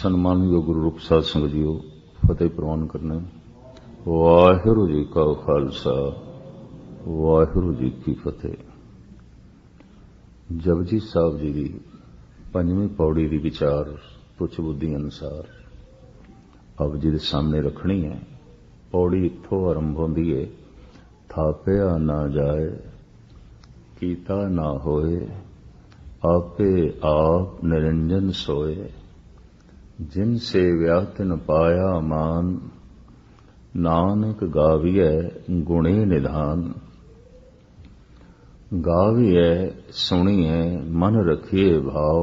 सन्मानयोग गुरु रूप साध संगत जीओ फतेह प्रवान करने। वाहिगुरू जी का खालसा वाहिगुरू जी की फतेह। जपजी साहब जी की पंजवीं पौड़ी की विचार तुच्छ बुद्धि अनुसार आप जी के सामने रखनी है। पौड़ी इत्थों आरंभ होंदी है, थापिया ना जाए कीता ना होए आपे आप निरंजन सोए जिन सेव्या तिन पाया मान नानक गाविए गुणे निधान। गाविए सुनिए मन रखिए भाव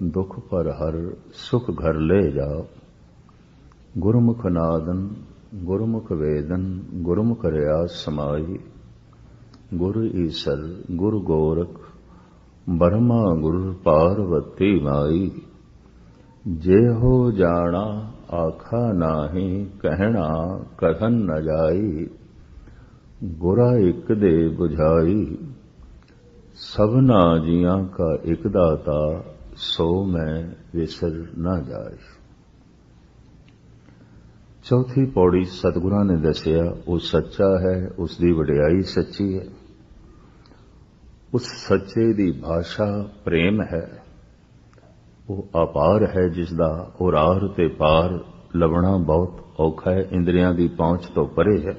दुख पर हर सुख घर ले जाओ। गुरुमुख नादन गुरुमुख वेदन गुरुमुख रियाज समाई गुरु ईसर गुरु गोरख ब्रह्मा गुरु पार्वती माई। जे हो जाना आखा नाही कहना कथन न जाई गुरा एक दे बुझाई। सबना जियां का एक दाता सो मैं विसर न जाए। चौथी पौड़ी सतगुरां ने दसिया वो सच्चा है, उसकी वडियाई सच्ची है। उस सच्चे दी भाषा प्रेम है। वो अपार है जिसदा और आर ते पार लभना बहुत औखा है, इंद्रियां दी पहुंच तो परे है।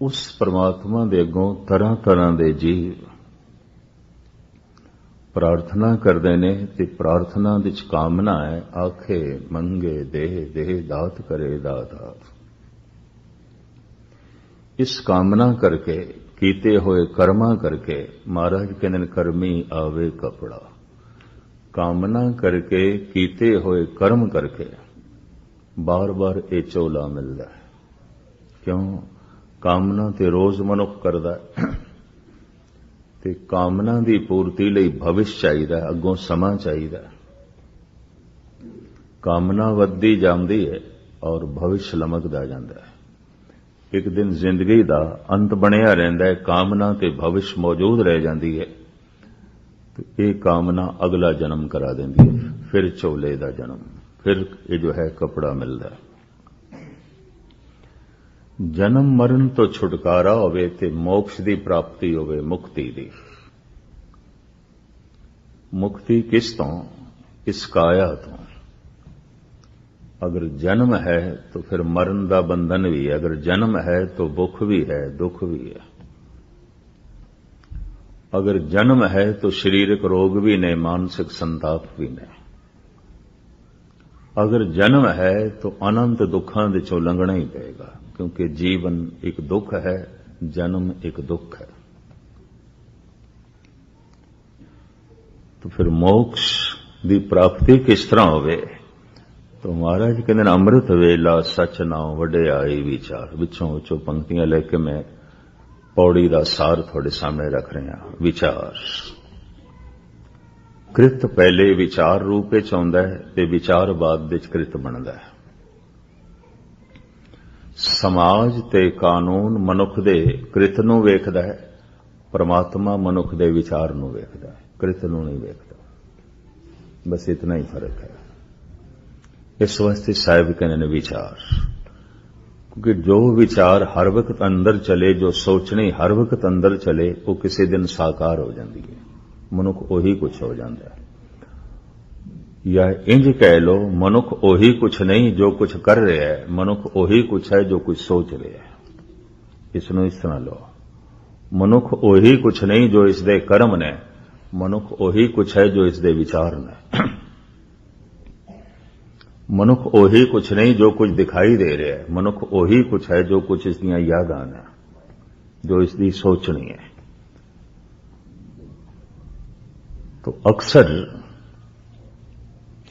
उस परमात्मा दे अगों तरह तरह दे जीव प्रार्थना करते ने ते प्रार्थना दी कामना है आखे मंगे दे दे दात करे दाता। इस कामना करके कीते हुए कर्मा करके महाराज कहते कर्मी आवे कपड़ा। कामना करके कीते हुए कर्म करके बार बार ये चोला मिलता है। क्यों? कामना ते रोज मनुख करदा है ते कामना दी पूर्ति लई भविष्य चाहिदा, अगों समा चाहिदा। कामना वधदी जांदी है और भविष्य लमकदा जांदा है। एक दिन जिंदगी दा अंत बनिया रहिंदा है, कामना ते भविष्य मौजूद रह जांदी है। तो ये कामना अगला जन्म करा देंदी है, फिर चोले दा जन्म, फिर ये जो है कपड़ा मिलता है। जन्म मरण तो छुटकारा होवे ते मोक्ष दी प्राप्ति होवे, मुक्ति दी। मुक्ति किस तो? इस काया तो। अगर जन्म है तो फिर मरण दा बंधन भी है, अगर जन्म है तो भुख भी है दुख भी है। अगर जन्म है तो शारीरिक रोग भी ने, मानसिक संताप भी ने। अगर जन्म है तो अनंत दुखों दे चों लंघना ही पड़ेगा, क्योंकि जीवन एक दुख है, जन्म एक दुख है। तो फिर मोक्ष दी प्राप्ति किस तरह होवे? तो महाराज कहते अमृत वेला सच नाम वडे आई विचार। विचों विचों पंक्तियां लेके मैं पौड़ी का सार थोड़े सामने रख रहे हैं। विचार कृत पहले विचार रूप च आउंदा है ते विचार बाद विच कृत बनदा है। समाज ते कानून मनुख दे कृत नूं वेखदा है, परमात्मा मनुख दे विचार नूं वेखदा है, कृत नूं नहीं वेखदा। बस इतना ही फर्क है। इस वास्ते साहिब कहने ने विचार, क्योंकि जो विचार हर वक्त अंदर चले, जो सोचने हर वक्त अंदर चले, वो किसी दिन साकार हो जाती है, मनुख ओही कुछ हो जाता है। या इंज कह लो मनुख ओही कुछ नहीं जो कुछ कर रहा है, मनुख ओही कुछ है जो कुछ सोच रहा है। इसनों इस तरह लो, मनुख ओही कुछ नहीं जो इसदे कर्म ने, मनुख ओही कुछ है जो इसदे विचार ने। मनुख ओही कुछ नहीं जो कुछ दिखाई दे रहा है, मनुख ओही कुछ है जो कुछ इसदियां यादां ने, जो इसदी सोचनी है। तो अक्सर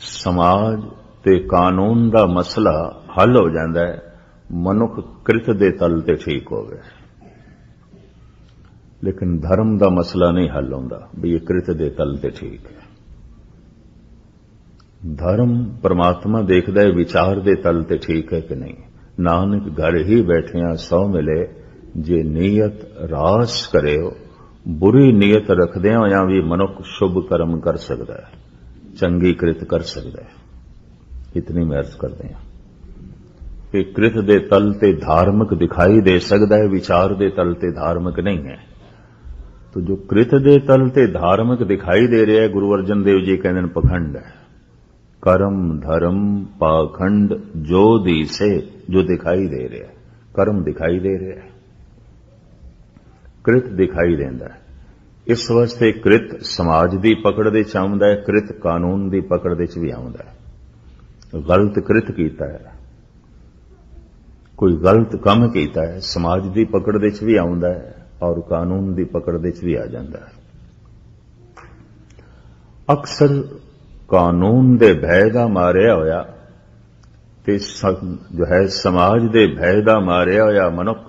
समाज ते कानून दा मसला हल हो जाता है मनुख कृत दे तल ते ठीक होवे, लेकिन धर्म दा मसला नहीं हल होंदा भी ये कृत दे तल ते ठीक है। धर्म परमात्मा देखदा है विचार दे तल ते ठीक है कि नहीं। नानक घर ही बैठिया सौ मिले जे नीयत रास करे। बुरी नीयत रखदे होया भी मनुख शुभ कर्म कर सकता है, ਚੰਗੀ ਕ੍ਰਿਤ ਕਰ ਸਕਦਾ ਹੈ। ਇਤਨੀ ਮੈਂ ਅਰਜ਼ ਕਰਦੇ ਹਾਂ ਕਿ ਕ੍ਰਿਤ ਦੇ ਤਲ ਤੇ ਧਾਰਮਿਕ ਦਿਖਾਈ ਦੇ ਸਕਦਾ ਹੈ, ਵਿਚਾਰ ਦੇ ਤਲ ਤੇ ਧਾਰਮਿਕ ਨਹੀਂ ਹੈ। तो जो कृत दे तल ते धार्मिक दिखाई दे रहा है, गुरु अर्जन देव जी कहते हैं पखंड है। कर्म धर्म पाखंड जो दिसे, जो दिखाई दे रहा है, कर्म दिखाई दे रहा है, कृत दिखाई देता है। इस वास्ते कृत समाज की पकड़ दे च आउंदा है, कृत कानून की पकड़ दे च भी आउंदा है। गलत कृत कीता है, कोई गलत काम कीता है, समाज की पकड़ दे च भी आउंदा है और कानून की पकड़ दे च भी आ जाता है। अक्सर कानून दे भय दा मारिया होया ते जो है समाज दे भय दा मारिया होया मनुख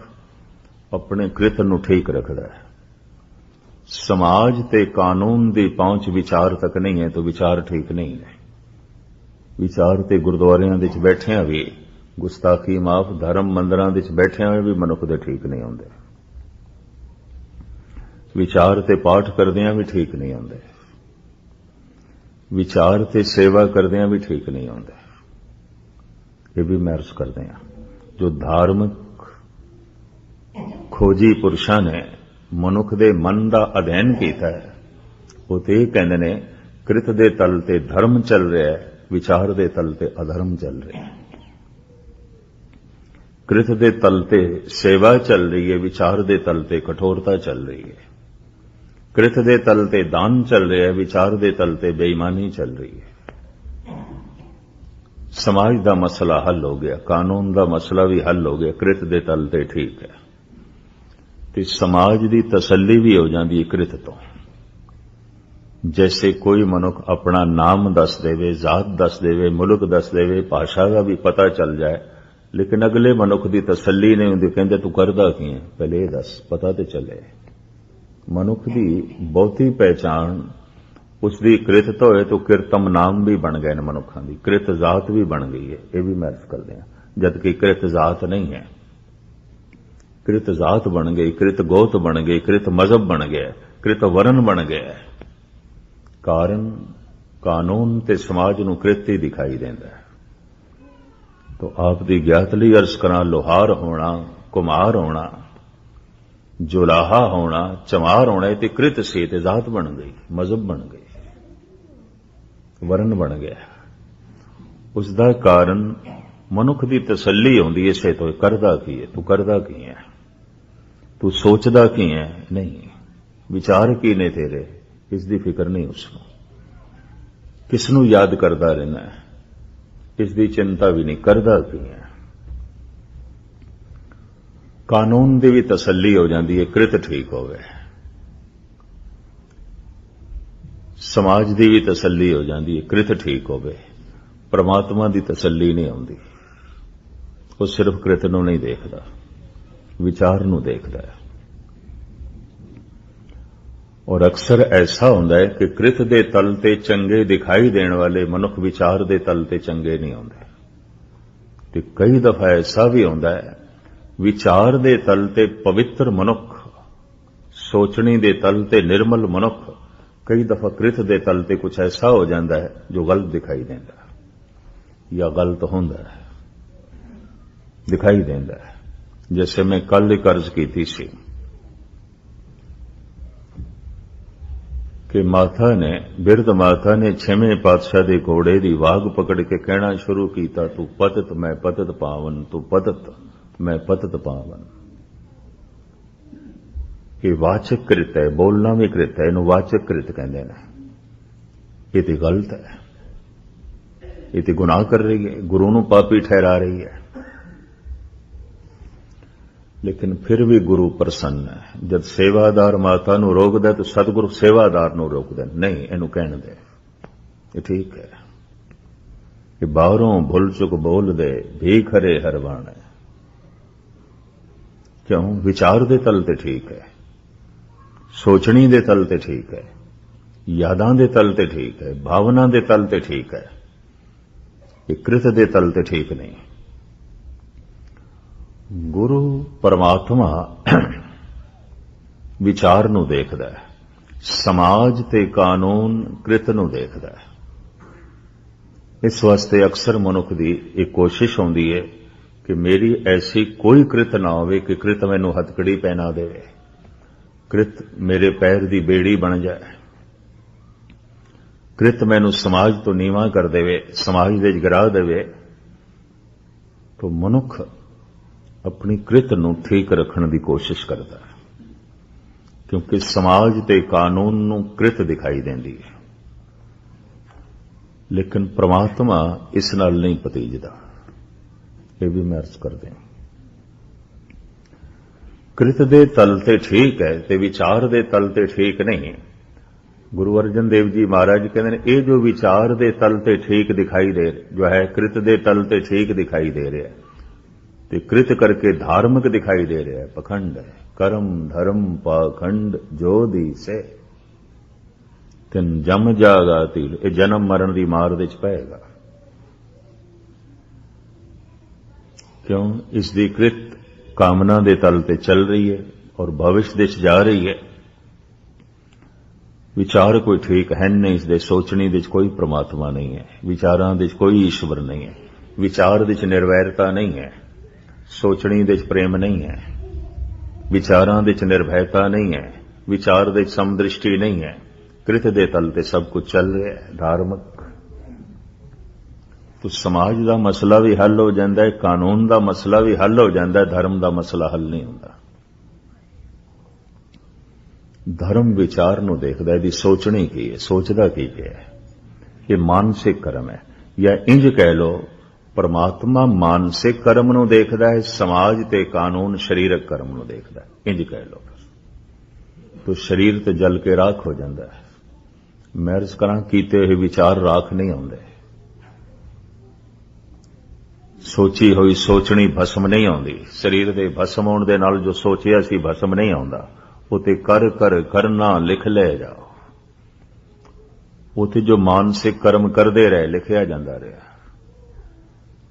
अपने कृत नूं ठीक रखदा है। समाज ते कानून की पहुंच विचार तक नहीं है तो विचार ठीक नहीं है। विचार ते गुरुद्वारियां दे च बैठिया भी गुस्ताखी माफ, धर्म मंदिरां दे च बैठिया भी मनुख दे ठीक नहीं होंदे। विचार ते पाठ करदियां भी ठीक नहीं होंदे, विचार ते सेवा करदियां भी ठीक नहीं होंदे। ये भी मैं अर्ज करदे हां, जो धार्मिक खोजी पुरुषां ने मनुख दे मन दा अध्ययन कीता है, वो ते कहंदे ने कृत दे तल ते धर्म चल रहा है, विचार दे तल ते अधर्म चल रहा है। कृत दे तल ते सेवा चल रही है, विचार दे तल ते कठोरता चल रही है। कृत दे तल ते दान चल रहा है, विचार दे तल ते बेईमानी चल रही है। समाज दा मसला हल हो गया, कानून दा मसला भी हल हो गया, कृत दे तल ते ठीक है। तो समाज दी तसल्ली भी हो जाती है कृत तो। जैसे कोई मनुख अपना नाम दस देवे, जात दस देवे, मुल्क दस देवे, भाषा का भी पता चल जाए, लेकिन अगले मनुख की तसल्ली नहीं होंदी, कहते तू करदा की है, पहले ये दस, पता तो चले। मनुख की बहुती पहचान उसकी कृत तो होए तो किरतम नाम भी बन गए मनुखों की, कृत जात भी बन गई है। यह भी मैं अर्ज करते हैं, जबकि कृत जात नहीं है। कृत जात बन गई, कृत गोत बन गई, कृत मजहब बन गया, कृत वर्ण बन गया। कारण कानून ते समाज नूं कृत ही दिखाई देता है। तो आप दी ज्ञात लई अर्ज करा, लोहार होना, कुम्हार होना, जुलाहा होना, चमार होना, ये कृत से ते जात बन गई, मजहब बन गई, वर्ण बन गया। उसका कारण मनुख की तसल्ली होंदी इसे तो करदा की है, तू करदा की है, तू सोचदा की है, नहीं विचार की ने तेरे, इसकी फिक्र नहीं उसनूं, किसनूं याद करदा रहना है, इसकी चिंता भी नहीं, करदा की है। कानून की भी तसल्ली हो जाती है, कृत ठीक हो गए। समाज की भी तसल्ली हो जाती है, कृत ठीक हो गए। परमात्मा की तसल्ली नहीं आती, वो सिर्फ कृत नूं नहीं देखता, विचार नूं देखता है। और अक्सर ऐसा होता है कि कृत दे तल ते चंगे दिखाई देने वाले मनुख विचार दे तल ते चंगे नहीं होंदे। ते कई दफा ऐसा भी होता है, विचार दे तल ते पवित्र मनुख, सोचनी दे तल ते निर्मल मनुख, कई दफा कृत दे तल ते कुछ ऐसा हो जाता है जो गलत दिखाई देता है या गलत होता है, दिखाई देता है। जैसे मैं कल एक अर्ज की थी सी कि माता ने, बिरध माता ने छेवें पातशाह दे घोड़े दी वाग पकड़ के कहना शुरू किया, तू पतत मैं पतत पावन, तू पतत मैं पतत पावन। ये वाचक कृत है, बोलना भी कृत है, इन्हों वाचक कृत कहते हैं। ये तो गलत है, ये तो गुनाह कर रही है, गुरु नूं पापी ठहरा रही है। लेकिन फिर भी गुरु प्रसन्न है। जब सेवादार माता नूं रोकदा तो सतगुरु सेवादार नूं रोकदा नहीं, इनू कहण दे, ये ठीक है। कि बाहरों भुल चुक बोल दे, भीख हरे हरवाण है। क्यों? विचार दे तल ते ठीक है, सोचनी दे तल ते ठीक है, यादां दे तल ते ठीक है, भावना दे तल ते ठीक है, ये कृत दे तल ते ठीक नहीं। गुरु परमात्मा विचार नूं देखदा है, समाज ते कानून कृत नूं देखदा है। इस वास्ते अक्सर मनुख की एक कोशिश होंदी है कि मेरी ऐसी कोई कृत ना होवे कि कृत मैनू हथकड़ी पहना देवे, कृत मेरे पैर की बेड़ी बन जाए, कृत मैनू समाज तो नीवा कर देवे, समाज दे गिरा देवे। तो मनुख अपनी कृत नू ठीक रखने की कोशिश करता है, क्योंकि समाज ते कानून नू कृत दिखाई देंदी है, लेकिन परमात्मा इस नाल नहीं भतीजदा। यह भी मैं अर्ज कर दें, कृत दे तल ते ठीक है ते विचार दे तल ते ठीक नहीं। गुरु अर्जन देव जी महाराज कहते हैं, ये जो विचार दे तल ते ठीक दिखाई दे, जो है कृत दे तल ते ठीक दिखाई दे रहा है, ते कृत करके धार्मिक दिखाई दे रहा है, पखंड है। कर्म धर्म पाखंड जो दिसे तिन जम जागा तील, ये जन्म मरण की मार दे पेगा। क्यों? इसकी कृत कामना दे तल ते चल रही है और भविष्य दिश जा रही है। विचार कोई ठीक है नहीं, इसके सोचने दे कोई परमात्मा नहीं है, विचारां दे कोई ईश्वर नहीं है, विचार दे निर्वैरता नहीं है, सोचने दे प्रेम नहीं है, विचारां दे निर्भयता नहीं है, विचार दे समदृष्टि नहीं है। कृत दे तल ते सब कुछ चल रहा है धार्मिक। तो समाज का मसला भी हल हो जाता है, कानून का मसला भी हल हो जाता है, धर्म का मसला हल नहीं होता। धर्म विचार नू देखदा है, सोचनी की है, सोचदा की है, ये मानसिक कर्म है। या इंज कह लो, परमात्मा मानसिक कर्म नू देखदा है, समाज ते कानून शरीरक कर्म नू देखदा है, इंज कह लो। तो शरीर तो जल के राख हो जाता है। मैं अर्ज करा, कीते हुए विचार राख नहीं आउंदे, सोची हुई सोचनी भस्म नहीं आउंदी। शरीर दे भस्म होण दे नाल जो सोचिया सी भस्म नहीं आउंदा। उते कर कर करना लिख ले जाओ, उते जो मानसिक कर्म करते रहे लिखिया जाता रहा,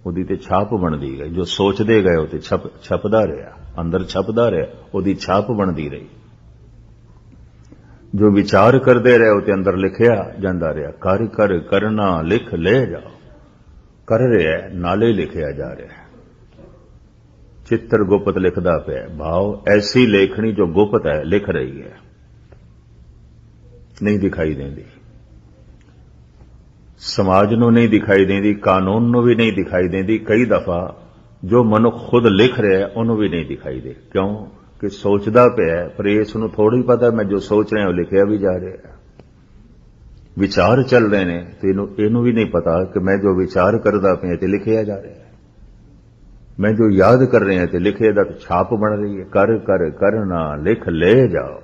उदी ते छाप बनती गई। जो सोचते गए उते छपदा रहा, अंदर छपदा रहा, उदी छाप बनती रही। जो विचार करते रहे उते अंदर लिखिया जाता रहा। कर कर करना लिख ले जाओ, कर रहा है नाले लिखिया जा रहा है। चित्र गुप्त लिखदा पे भाव, ऐसी लेखनी जो गुप्त है लिख रही है, नहीं दिखाई देंदी। समाज नूं नहीं दिखाई देंदी, कानून नूं भी नहीं दिखाई देंदी। कई दफा जो मनुख खुद लिख रहा है उन्होंने भी नहीं दिखाई दे। क्यों? कि सोचदा पिया है, पर इसनूं थोड़ी पता मैं जो सोच रहा हूं लिखिया भी जा रहा है। विचार चल रहे हैं तो इनू भी नहीं पता कि मैं जो विचार करदा पिया ते लिखिया जा रहा है, मैं जो याद कर रहे हैं तो लिखे दा छाप बन रही है। कर कर करना लिख ले जाओ,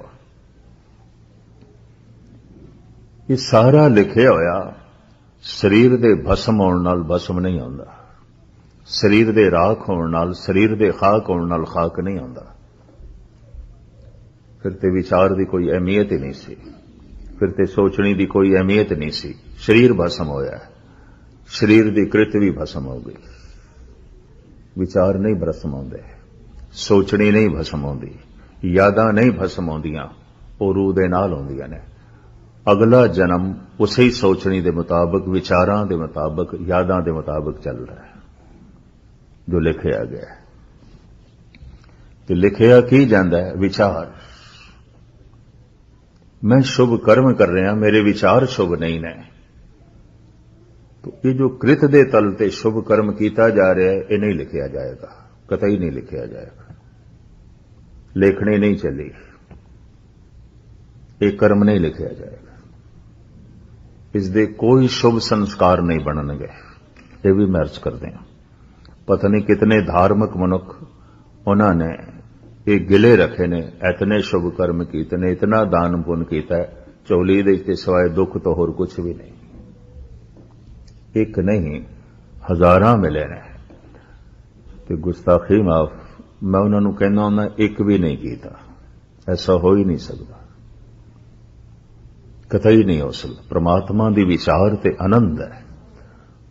ये सारा लिखिया होया शरीर दे भस्म होण नाल भस्म नहीं आउंदा, शरीर दे राख होण नाल, शरीर दे खाक होण नाल खाक नहीं आउंदा। फिर ते विचार की कोई अहमियत ही नहीं सी, फिर ते सोचने की कोई अहमियत नहीं सी। शरीर भस्म होया, शरीर की कृत भी भस्म हो गई। विचार नहीं भस्म होंदे, सोचनी नहीं भस्म होंदी, यादां नहीं भस्म होंदियां, वो रूह दे नाल होंदियां ने। अगला जन्म उसी सोचनी के मुताबिक, विचारां के मुताबिक, यादां के मुताबिक चल रहा है जो लिखिया गया। तो लिखिया की जाता है विचार। मैं शुभ कर्म कर रहा, मेरे विचार शुभ नहीं ने, तो ये जो कृत दे तल ते शुभ कर्म किया जा रहा है, ये नहीं लिखिया जाएगा, कतई नहीं लिखिया जाएगा। लेखनी नहीं चली, एक कर्म नहीं लिखिया जाएगा, इसदे कोई शुभ संस्कार नहीं बननगे। ये भी मैं अर्ज करते हैं, पता नहीं कितने धार्मिक मनुख उन्होंने ये गिले रखे ने, इतने शुभ कर्म कीते ने, इतना दान पुण्य किया है, झोली दे सिवाय दुख तो होर कुछ भी नहीं। एक नहीं हजारां मिले ने, तो गुस्ताखी माफ, मैं उन्होंने कहना उन्हें एक भी नहीं किया। ऐसा हो ही नहीं सकता, कतई नहीं हो सकता। परमात्मा दी विचार ते आनंद है,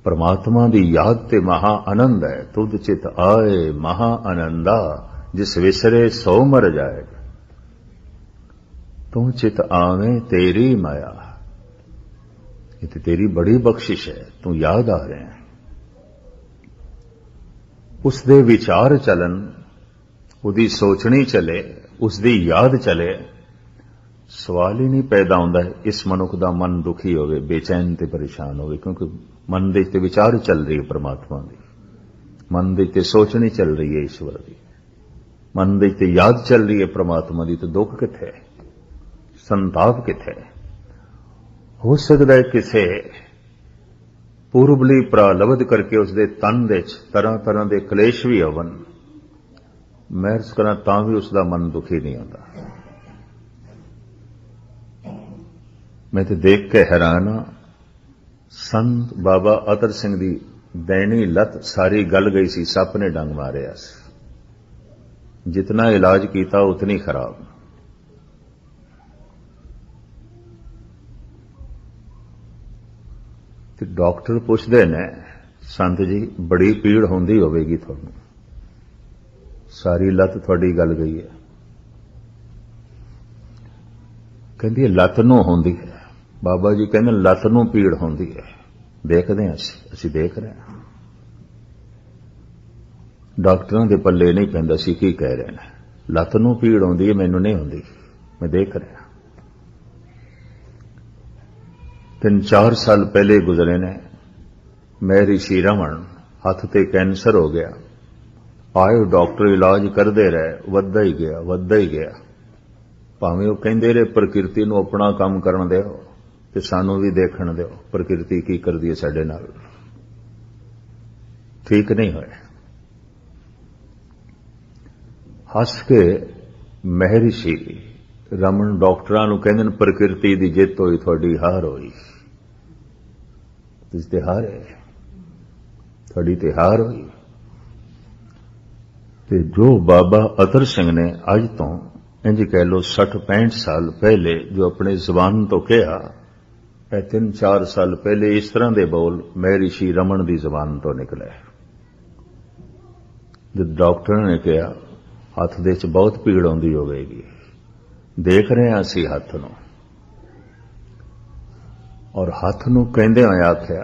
परमात्मा दी याद ते महा आनंद है। तुद चित आए महा आनंदा, जिस विसरे सो मर जाए, तू चित आवे तेरी माया। ये तो तेरी बड़ी बख्शिश है, तू याद आ रहे हैं। उसदे विचार चलन, ਉਹਦੀ सोचनी चले, उसदी याद चले, सवाल ही नहीं पैदा होता है इस मनुख का मन दुखी होवे, बेचैन ते परेशान होवे, क्योंकि मन दे ते विचार चल रही है परमात्मा की, मन दे ते सोचनी चल रही है ईश्वर की, मन दे ते याद चल रही है परमात्मा की, तो दुख किथे, संताप किथे। हो सकता है किसे पूर्वली प्रालब्ध करके उसके तन दे तरह तरह के कलेश भी आवन, महर्स करा तां भी उसका मन दुखी नहीं होता। मैं तो देख के हैरान हाँ, संत बाबा अतर सिंह दी दैनी लत सारी गल गई सी, सप ने डंग मारिया सी, जितना इलाज किया उतनी खराब। ते डॉक्टर पुछदे ने, संत जी बड़ी पीड़ होंदी होवेगी तुहानू, सारी लत थोड़ी गल गई है। कहंदी है लत नूं होंदी है, बाबा जी कहंदे लत नूं पीड़ होंदी है। देखते हैं असीं देख रहे हैं, डॉक्टरां दे पल्ले नहीं पैंदा सी की कह रहे हैं, लत नूं पीड़ होंदी है, मैनूं नहीं होंदी, मैं देख रहा। 3-4 साल पहले गुजरे ने, महर्षि रमन, हथ ते कैंसर हो गया, आए डॉक्टर इलाज करते रहे, वधदा ही गया, वधदा ही गया। भावें वो कहते रहे प्रकृति नूं अपना काम करन दिओ ते सानूं भी देखण दिओ, प्रकृति की करदी है साडे नाल, ठीक नहीं होए। हस के महर्षि रमन डॉक्टरां नूं कहंदे ने प्रकृति दी जित होई, तुहाडी हार होई, तुसीं ते हारे, तुहाडी ते हार होई। ते जो बाबा अतर सिंह ने अज तो इंज कह लो 60-65 साल पहले जो अपने जबान तो कहा, 3-4 साल पहले इस तरह के बोल महर्षि रमन की जबान तो निकले। जब डॉक्टर ने कहा हाथ दे च बहुत पीड़ आउंदी होवेगी, देख रहे हैं असी हाथ नूं, और हाथ नूं कहंदे होए आख्या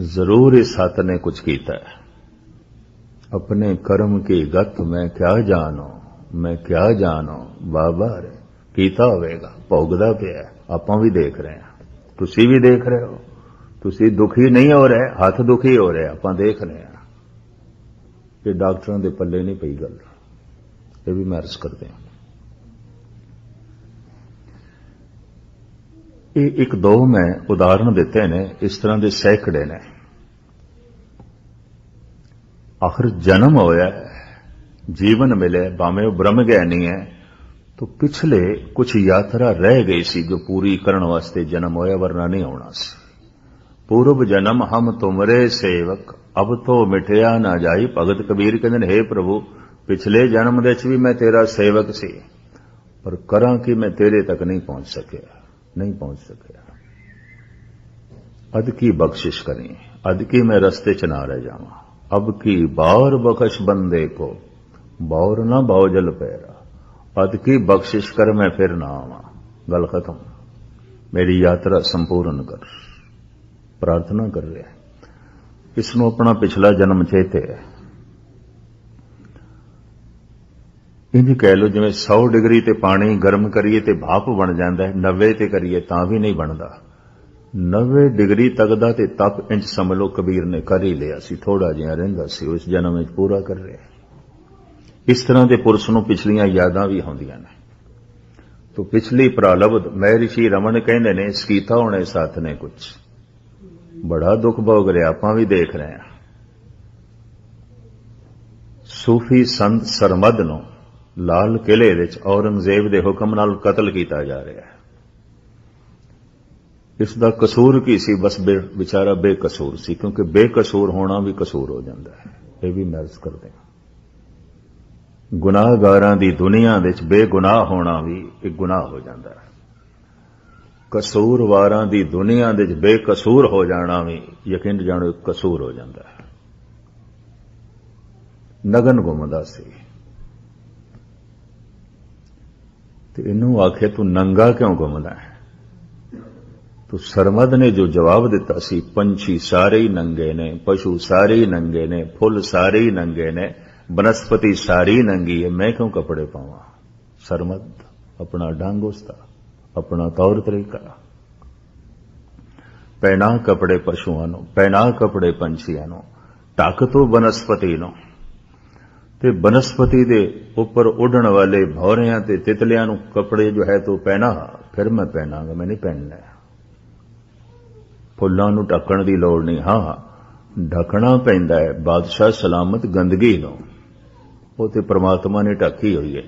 जरूर इस हाथ ने कुछ कीता है, अपने कर्म की गत मैं क्या जानो, मैं क्या जानो, बाबा रे कीता होवेगा, भोगदा पिया, आपां भी देख रहे हैं, तुसी भी देख रहे हो, तुसी दुखी नहीं हो रहे, हाथ दुखी हो रहे, आपां देख रहे हैं। ये डॉक्टरों के पल्ले नहीं पई गल, ये भी मैं अर्ज करते हैं। ये 1-2 मैं उदाहरण देते ने, इस तरह के सैकड़े ने। आखिर जन्म होया है, जीवन मिले, भावें वो ब्रह्म ज्ञानी है, तो पिछले कुछ यात्रा रह गई सी जो पूरी करने वास्ते जन्म होया, वरना नहीं होना सी। पूर्व जन्म हम तुमरे सेवक, अब तो मिठया ना जाई। भगत कबीर कहते हे प्रभु, पिछले जन्म दे भी मैं तेरा सेवक सी, पर करा कि मैं तेरे तक नहीं पहुंच सकिया, नहीं पहुंच सकिया। अद की बख्शिश करी, अद की मैं रस्ते च ना रह जावा, अब की बार बख्श बंदे को, बौर ना भाव जल पैरा, अद की बख्शिश कर मैं फिर ना आवा। गल खत्म, मेरी यात्रा संपूर्ण कर, प्रार्थना कर रहा है। इसनों अपना पिछला जन्म चेते है। इंज कह लो जिवें 100 डिग्री ते पानी गर्म करिए ते भाप बन जाता है, 90 ते करिए तां भी नहीं बनता। 90 डिग्री तक दा ते तप इंज समझ लो कबीर ने कर ही लिया सी, थोड़ा जिहा रहिंदा सी, उस जन्म में पूरा कर रहे। इस तरह के पुरुष नूं पिछलियां यादां भी होंदियां ने। तो पिछली प्रालब्ध महर्षि रमन कहंदे ने सकीता होने साथ ने कुछ बड़ा दुख भोग रहा, आपां भी देख रहे हैं। सूफी संत सरमद नूं लाल किले विच औरंगजेब दे हुक्म नाल कतल किया जा रहा है। इसका कसूर की सी? बस बेचारा बेकसूर सी, क्योंकि बेकसूर होना भी कसूर हो जाता है। यह भी महर्ज करते हैं। गुनाहगारां दी दुनिया विच बेगुनाह होना भी एक गुनाह हो जाता है। कसूरवारां दी दुनिया विच बेकसूर हो जाना भी यकीन जानो एक कसूर हो जाता है। नगन घुमदा सी ते इनू आखे तू नंगा क्यों घुमदा है? तो सरमद ने जो जवाब दिता सी, पंछी सारे ही नंगे ने, पशु सारे ही नंगे ने, फुल सारे ही नंगे ने, बनस्पति सारी नंगी है, मैं क्यों कपड़े पावां। सरमद अपना ढंग उसका, अपना तौर तरीका। पहना कपड़े पशुआं नूं, पहना कपड़े पंछियां नूं, ढक तो बनस्पति नूं, ते बनस्पति दे उपर उड़न वाले भौरियां ते तितलियां नूं कपड़े जो है तो पहना, फिर मैं पहनांगा, मैं नहीं पहनना। फुल्लां नूं ढकण दी लोड़ नहीं, हां ढकना पैंदा है बादशाह सलामत गंदगी नूं, वो ते परमात्मा ने ढकी हुई है।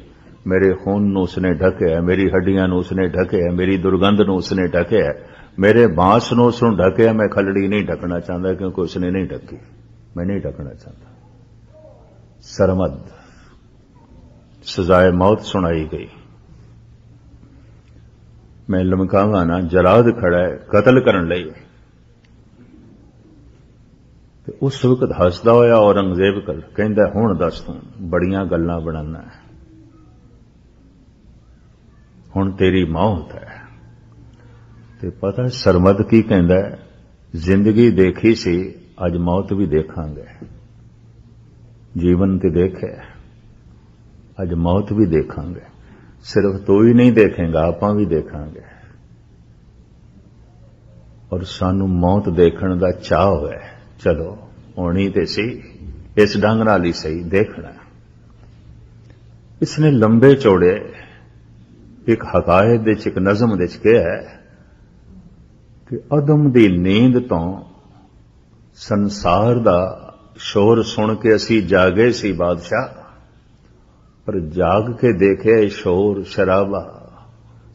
मेरे खून नूं उसने ढकिया, मेरी हड्डियां नूं उसने ढकिया, मेरी दुर्गंध नूं उसने ढकिया, मेरे बांस नूं उसनूं ढकिया। मैं खलड़ी नहीं ढकना चाहता क्योंकि उसने नहीं ढकी, मैं नहीं ढकना चाहता। सरमद सजाए मौत सुनाई गई। मैं लमकावा ना, जलाद खड़ा है कतल करन लई। उस वक्त हसदा होया औरंगजेब कल कहंदा, हुण दस तूं बड़ियां गल्लां बनाना है, हुण तेरी मौत है। ते पता सरमद की कहंदा है, जिंदगी देखी सी, अज मौत भी देखांगे। जीवन ते देखे, अज मौत भी देखांगे। सिर्फ तू ही नहीं देखेगा, आपां भी देखांगे। और सानू मौत देखण दा चाह है। चलो होनी ते सी, इस ढंग नाल ही सही देखना। इसने लंबे चौड़े एक हकायत दे एक नज़म दे कहा है कि अदम दी नींद तो संसार दा शोर सुन के असी जागे सी बादशाह, पर जाग के देखे शोर शराबा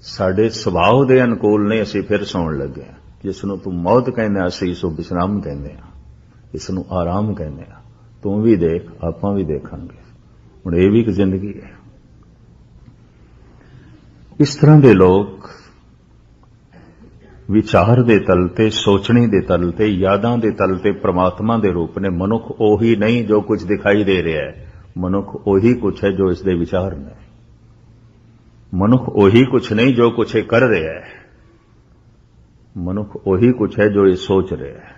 साडे सुभाव दे अनुकूल नहीं, असी फिर सौण लगे। जिसनों तू मौत कहने, असी इसो विश्राम कहने, इसनों आराम कहने। तू भी देख, आपां भी देखांगे। हुण ये भी एक जिंदगी है। इस तरह के लोग विचार दे तल ते, सोचने दे तल ते, यादां दे तल ते परमात्मा दे रूप ने। मनुख ओही नहीं जो कुछ दिखाई दे रहा है, मनुख ओही कुछ है जो इसके विचार ने। मनुख ओही कुछ नहीं जो कुछ कर रहा है, मनुख ओही कुछ है जो ये सोच रहा है।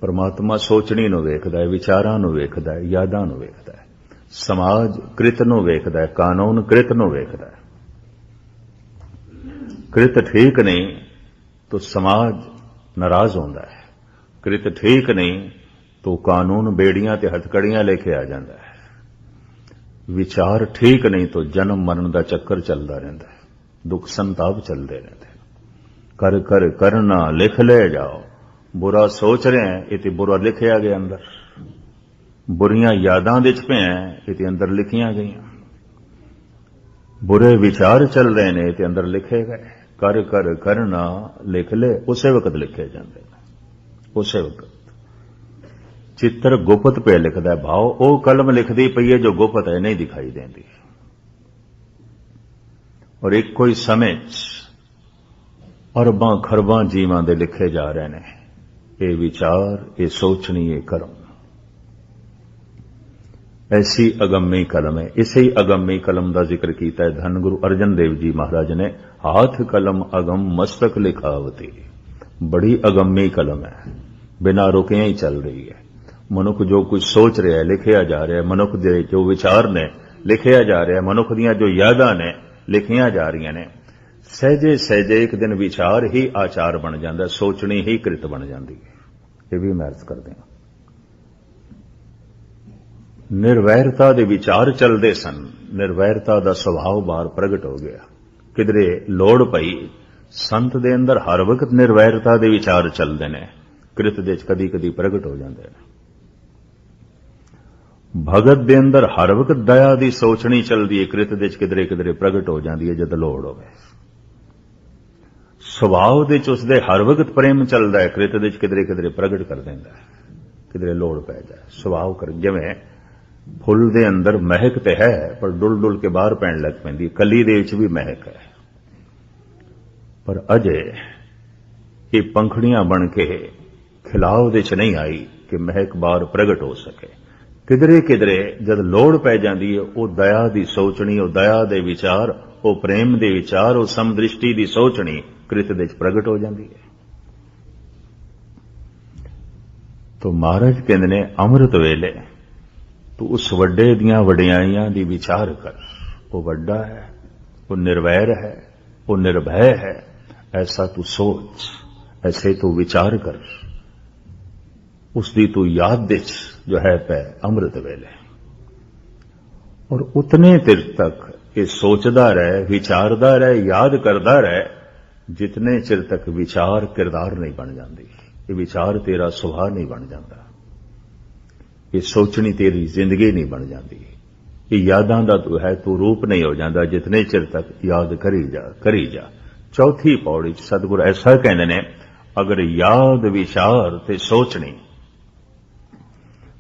परमात्मा सोचनी नूं वेखदा है, विचारां नूं वेखदा है, यादां नूं वेखदा है। समाज कृत नूं वेखदा है, कानून कृत नूं वेखदा है। कृत ठीक नहीं तो समाज नाराज होता है, कृत ठीक नहीं तो कानून बेड़ियां ते हथकड़ियां लेके आ जाता है। विचार ठीक नहीं तो जन्म मरण का चक्कर चलता रहता है, दुख संताप चलते रहते हैं। कर कर करना लिख ले जाओ, बुरा सोच रहे हैं इति बुरा लिखिया गया अंदर, बुरियां यादां दे पे हैं इति अंदर लिखियां गई, बुरे विचार चल रहे ने इति अंदर लिखे गए। कर कर करना लिख ले, उसे वक्त लिखे जाते हैं, उसे वक्त। चित्र गुप्त पे लिखदा है भाव, वो कलम लिखदी पई है जो गुप्त है, नहीं दिखाई देती। और एक कोई समय अरबां खरबां जीवां दे लिखे जा रहे ने, ये विचार, ये सोचनी, ये कर्म। ऐसी अगम्मी कलम है। इसे ही अगम्मी कलम का जिक्र किया है धन गुरु अर्जन देव जी महाराज ने। हाथ कलम अगम मस्तक लिखावती, बड़ी अगम्मी कलम है, बिना रुके ही चल रही है। मनुख जो कुछ सोच रहा है लिखिया जा रहा है, मनुख दे जो विचार ने लिखिया जा रहा है, मनुख दियां जो यादां ने लिखिया जा रही ने। सहजे सहजे एक दिन विचार ही आचार बन जाता है, सोचनी ही कृत बन जाती है। ये भी मैं अर्ज करते हैं। निर्वैरता दे विचार चलते सन, निर्वैरता का सुभाव बाहर प्रगट हो गया। किधरे लोड़ पई, संत दे अंदर हर वक्त निर्वैरता दे विचार चलते हैं, कृत दे कदी कदी प्रगट हो जाते हैं। भगत दे अंदर हर वक्त दया दी सोचनी चलती है, कृत दे किधरे किधरे प्रगट हो जाती है जद लोड़ होवे। सुभाव दे उसदे हर वक्त प्रेम चलता है, कृत दे किधरे किधरे प्रगट कर देंदा है, किधरे लोड़ पै जाए। सुभाव कर जिवें फुल दे अंदर महक ते है पर डुल डुल के बाहर पैण लग पैंदी, कली दे विच भी महक है, पर अजे ये पंखड़ियां बन के खिलाव दे च नहीं आई कि महक बाहर प्रगट हो सके। किधरे किधरे जद लोड़ पै जाती है, वो दया दी सोचनी, वो दया दे विचार, वो प्रेम दे विचार, वो समदृष्टि दी सोचनी कृत दे प्रगट हो जाती है। तो महाराज कहते ने अमृत वेले तू उस वड्डे दियां वडियाइयां दी विचार कर। वो वड्डा है, वो निर्वैर है, वो निर्भय है, ऐसा तू सोच, ऐसे तू विचार कर, उसकी तू याद दिच जो है पै अमृत वेले। और उतने देर तक ये सोचदा रहे, विचारदा रहे, याद करदा रहे, जितने चिर तक विचार किरदार नहीं बन जाती, ये विचार तेरा सुभाव नहीं बन जाता, ये सोचनी तेरी जिंदगी नहीं बन जाती, ये यादां दा तू है तू रूप नहीं हो जाता, जितने चिर तक याद करी जा। चौथी पौड़ी सतगुरु ऐसा कहते ने, अगर याद विचार ते सोचनी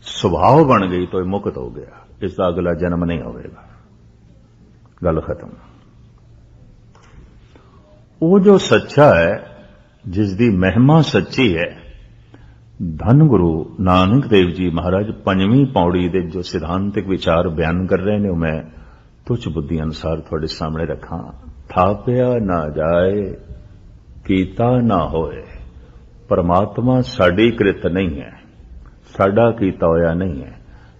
सुभाव बन गई तो मुक्त हो गया, इसका अगला जन्म नहीं होगा, गल खत्म। वो जो सच्चा है, जिसकी महिमा सच्ची है, धन गुरु नानक देव जी महाराज पंजवीं पौड़ी दे जो सिद्धांतिक विचार बयान कर रहे हैं, मैं तुच्छ बुद्धि अनुसार थोड़े सामने रखा। थापिया ना जाए, कीता ना होए। परमात्मा साड़ी कृत नहीं है, साडा कीता होया नहीं है,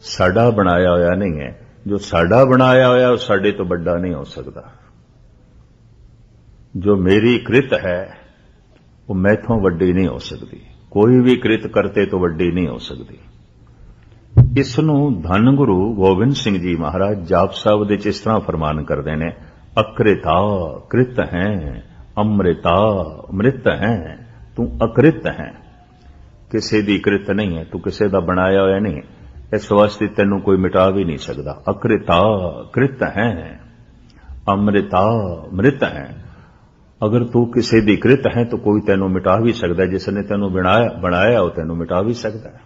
साडा बनाया होया नहीं है। जो साडा बनाया होया वो साडे तो बड़ा नहीं हो सकता। जो मेरी कृत है वो मैथों वड्डी नहीं हो सकती, कोई भी कृत करते तो वड्डी नहीं हो सकती। इसनू धन गुरु गोबिंद सिंह जी महाराज जाप साहब दे इस तरह फरमान करते हैं, अकृता कृत हैं, अमृता मृत हैं, तू अकृत है, किसी दी कृत नहीं है, तू किसी दा बनाया होया नहीं, इस वास्ते तेनू कोई मिटा भी नहीं सकता। अकृता कृत है, अमृता मृत है। अगर तू किसी दी कृत है तो कोई तेनू मिटा भी सकता है, जिसने तेनू बनाया हो तेनू मिटा भी सकता है,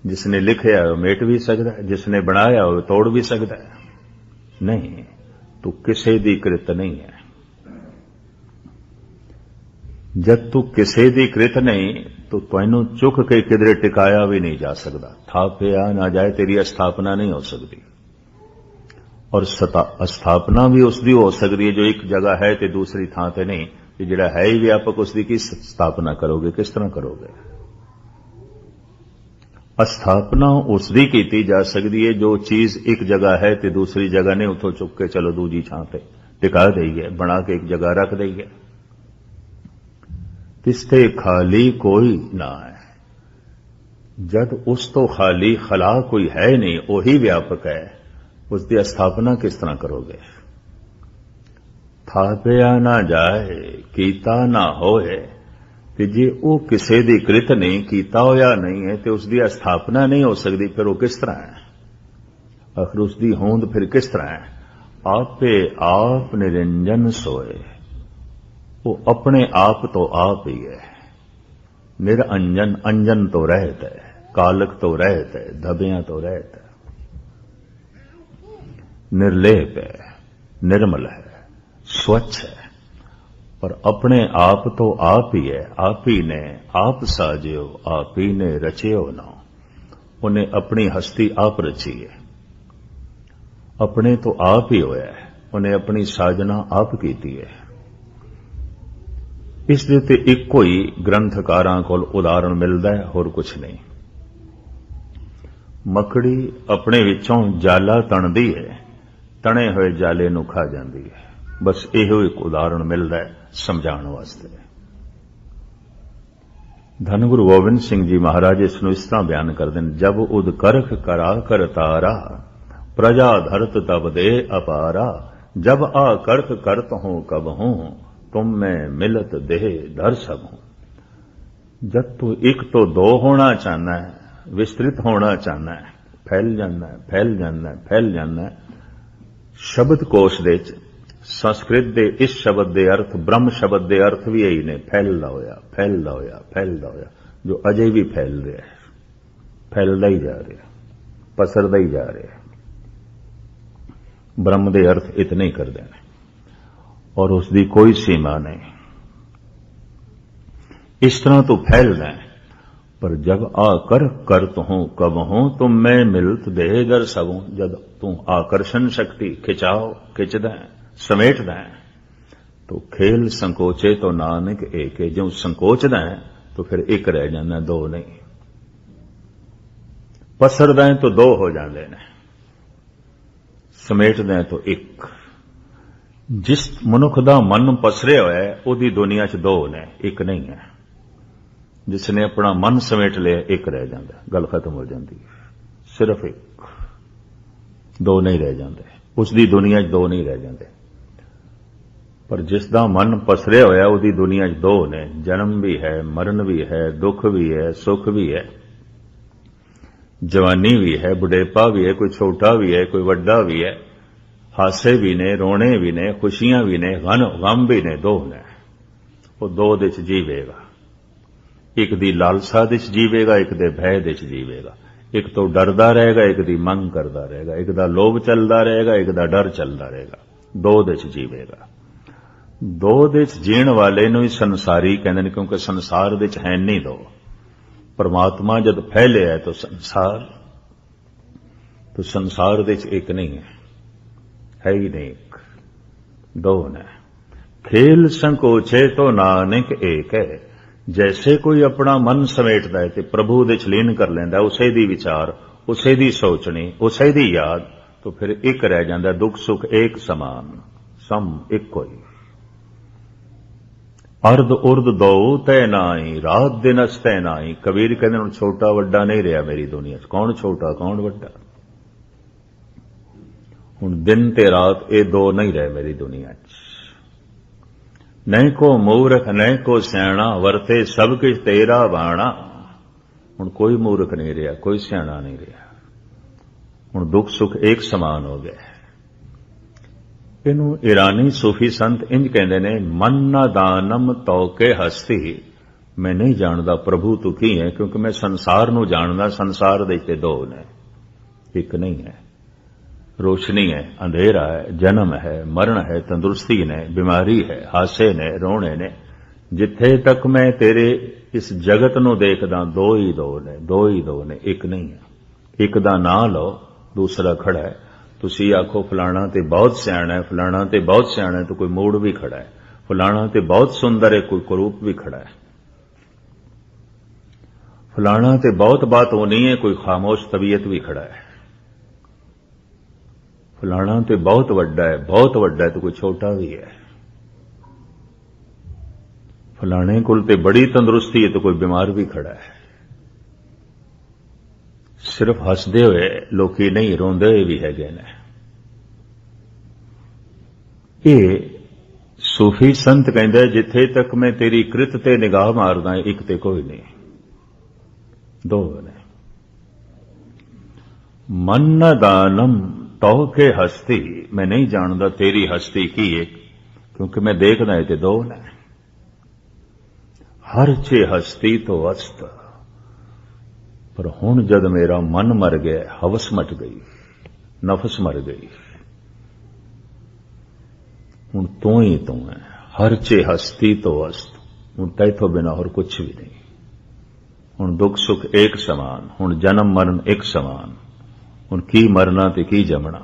जिसने लिखा हो मेट भी सकता है, जिसने बनाया हो तोड़ भी सकता है। नहीं, तू किसी दी कृत नहीं है। जब तू किसी दी कृत नहीं तो तैनू चुक के किधरे टिकाया भी नहीं जा सकता। थापिया ना जाए, तेरी स्थापना नहीं हो सकती। और स्थापना भी उसकी हो सकती है जो एक जगह है तो दूसरी थां ते नहीं, कि जिहड़ा है ही व्यापक उसकी की स्थापना करोगे, किस तरह करोगे। स्थापना उसकी की जा सकती है जो चीज एक जगह है तो दूसरी जगह नहीं, उठो चुक के चलो दूजी थां ते टिका देइए, बना के एक जगह रख देइए। तिसते खाली कोई ना है। जब उस तो खाली खला कोई है नहीं, वही व्यापक है, उसकी स्थापना किस तरह करोगे। थापिया ना जाए, कीता ना होए, कि जे वो किसी दी कृत नहीं, कीता होया नहीं है तो उसकी स्थापना नहीं हो सकती, फिर वो किस तरह है। आखिर उसकी होंद फिर किस तरह है। आपे आप निरंजन सोए, वो अपने आप तो आप ही है। निरंजन, अंजन तो रहता है, कालक तो रहता है, धबिया तो रहता है, निर्लेप है, निर्मल है, स्वच्छ है, और अपने आप तो आप ही है। आप ही ने आप साजियो, आप ही ने रचियो ना। उन्हें अपनी हस्ती आप रची है, अपने तो आप ही होया है, उन्हें अपनी साजना आप कीती है। इस दे ते इको ही ग्रंथकारां कोल उदाहरण मिलता है, होर कुछ नहीं। मकड़ी अपने विचों जाला तणदी है, तणे हुए जाले नूं खा जाती है। बस इहो एक उदाहरण मिलता है समझाने वास्ते। धन गुरु गोबिंद सिंह जी महाराज इसनूं इस तरह बयान करते हैं, जब उद करख करा कर तारा, प्रजा धरत तब दे अपारा, जब आ करत करत हूं कब हूं, तुम में मिलत देह धर सब हूं। जब तू एक तो दो होना चाहना है, विस्तृत होना चाहना है, फैल जाना है, फैल जाना है, फैल जाना है। शब्द कोश दे संस्कृत दे इस शब्द दे अर्थ, ब्रह्म शब्द दे अर्थ भी यही ने, फैलदा होया, फैलदा होया, फैलदा होया, जो अजय भी फैल रहा है, फैलदा ही जा रहा, पसरदा ही जा रहा। ब्रह्म दे अर्थ इतने ही कर देने और उसकी कोई सीमा नहीं। इस तरह तो फैलना है, पर जब आकर करत हूं कब हूं, तुम मैं मिलत देह दर सबूं। जब तू आकर्षण शक्ति खिंचाव खिंचदा है, समेटदा है, तो तो खेल संकोचे तो नानक एक है। जो संकोचदा है तो फिर एक रह जाना, दो नहीं। पसरदा है तो दो हो जाते हैं, समेटदा है तो एक। जिस मनुख दा मन पसरे होया है उहदी दुनिया च दो ने, एक नहीं है। जिसने अपना मन समेट लिया एक रह जाता, गल खत्म हो जाती है। सिर्फ एक, दो नहीं रह जाते। उसकी दुनिया च दो नहीं रह जाते। पर जिसदा मन पसरे होया उहदी दुनिया च दो ने, जन्म भी है, मरण भी है, दुख भी है, सुख भी है, जवानी भी है, बुढ़ेपा भी है, कोई छोटा भी है, कोई वड्डा भी है, हासे भी ने, रोने भी ने, खुशियां भी ने, गम भी ने, दो ने। वो दो दे च जीवेगा। एक दी लालसा दे च जीवेगा, एक दे भय दे च जीवेगा। एक तो डरदा रहेगा, एक दी मंग करदा रहेगा। एक दा लोभ चलदा रहेगा, एक दा डर चलदा रहेगा। दो दे च जीवेगा। दो दे च जीण वाले नूं ही संसारी कहंदे ने, क्योंकि संसार दे च है नहीं दो। परमात्मा जद फैले है तो संसार दे च एक नहीं है ही नहीं, एक दो ने। खेल संकोचे तो नानक एक है। जैसे कोई अपना मन समेटदा है ते प्रभु दे च लीन कर लैंदा, उसे दी विचार, उसे दी सोचनी, उसे दी याद, तो फिर एक रह जांदा। दुख सुख एक समान, सम एक कोई। अर्ध उर्द दो तय नाई, रात दिन तय नाई। कबीर कहते हैं छोटा वड्डा नहीं रहा मेरी दुनिया च। कौन छोटा कौन वड्डा? हुण दिन ते रात ये दो नहीं रहे मेरी दुनिया च। नहीं को मूर्ख नहीं को सियाणा, वरते सब कुछ तेरा बाणा। हुण कोई मूर्ख नहीं रहा, कोई सियाणा नहीं रहा। हुण दुख सुख एक समान हो गया। इनू ईरानी सूफी संत इंज कहते ने, मन न दानम तौके हस्ती। मैं नहीं जानदा प्रभु तू की है, क्योंकि मैं संसार नू जानदा। संसार दे ते दो ने, एक नहीं है। रोशनी है, अंधेरा है, जन्म है, मरण है, तंदुरुस्ती ने, बीमारी है, हासे ने, रोने ने। जिथे तक मैं तेरे इस जगत नू देखदा, दो ही दो ने, दो ही दो ने, एक नहीं है। एक दा नां लो, दूसरा खड़ा है। तुसी आखो फलाना ते बहुत सियाणा है, फलाना ते बहुत सियाणा है, तो कोई मूड भी खड़ा है। फलाना ते बहुत सुंदर है, कोई कुरूप भी खड़ा है। फलाना ते बहुत बात होनी है, कोई खामोश तबीयत भी खड़ा है। फलाना ते बहुत वड्डा है, बहुत वड्डा है, तो कोई छोटा भी है। फलाने कोल ते बड़ी तंदुरुस्ती है, तो कोई बीमार भी खड़ा है। सिर्फ हसदे हुए लोकी नहीं, रोंदे हुए भी है ने। ये सूफी संत कहंदे, जिथे तक मैं तेरी कृत ते निगाह मारदा, एक ते कोई नहीं, दो ने। मन न दानम तो के हस्ती। मैं नहीं जानदा तेरी हस्ती की है, क्योंकि मैं देखदा है ते दो ने। हर चे हस्ती तो अस्त। पर हुण जद मेरा मन मर गया, हवस मट गई, नफस मर गई, हुण तू ही तू है। हर चे हस्ती तो अस्त। हुण तैथों बिना और कुछ भी नहीं। हुण दुख सुख एक समान, हुण जन्म मरण एक समान। हुण की मरना ते की जमना।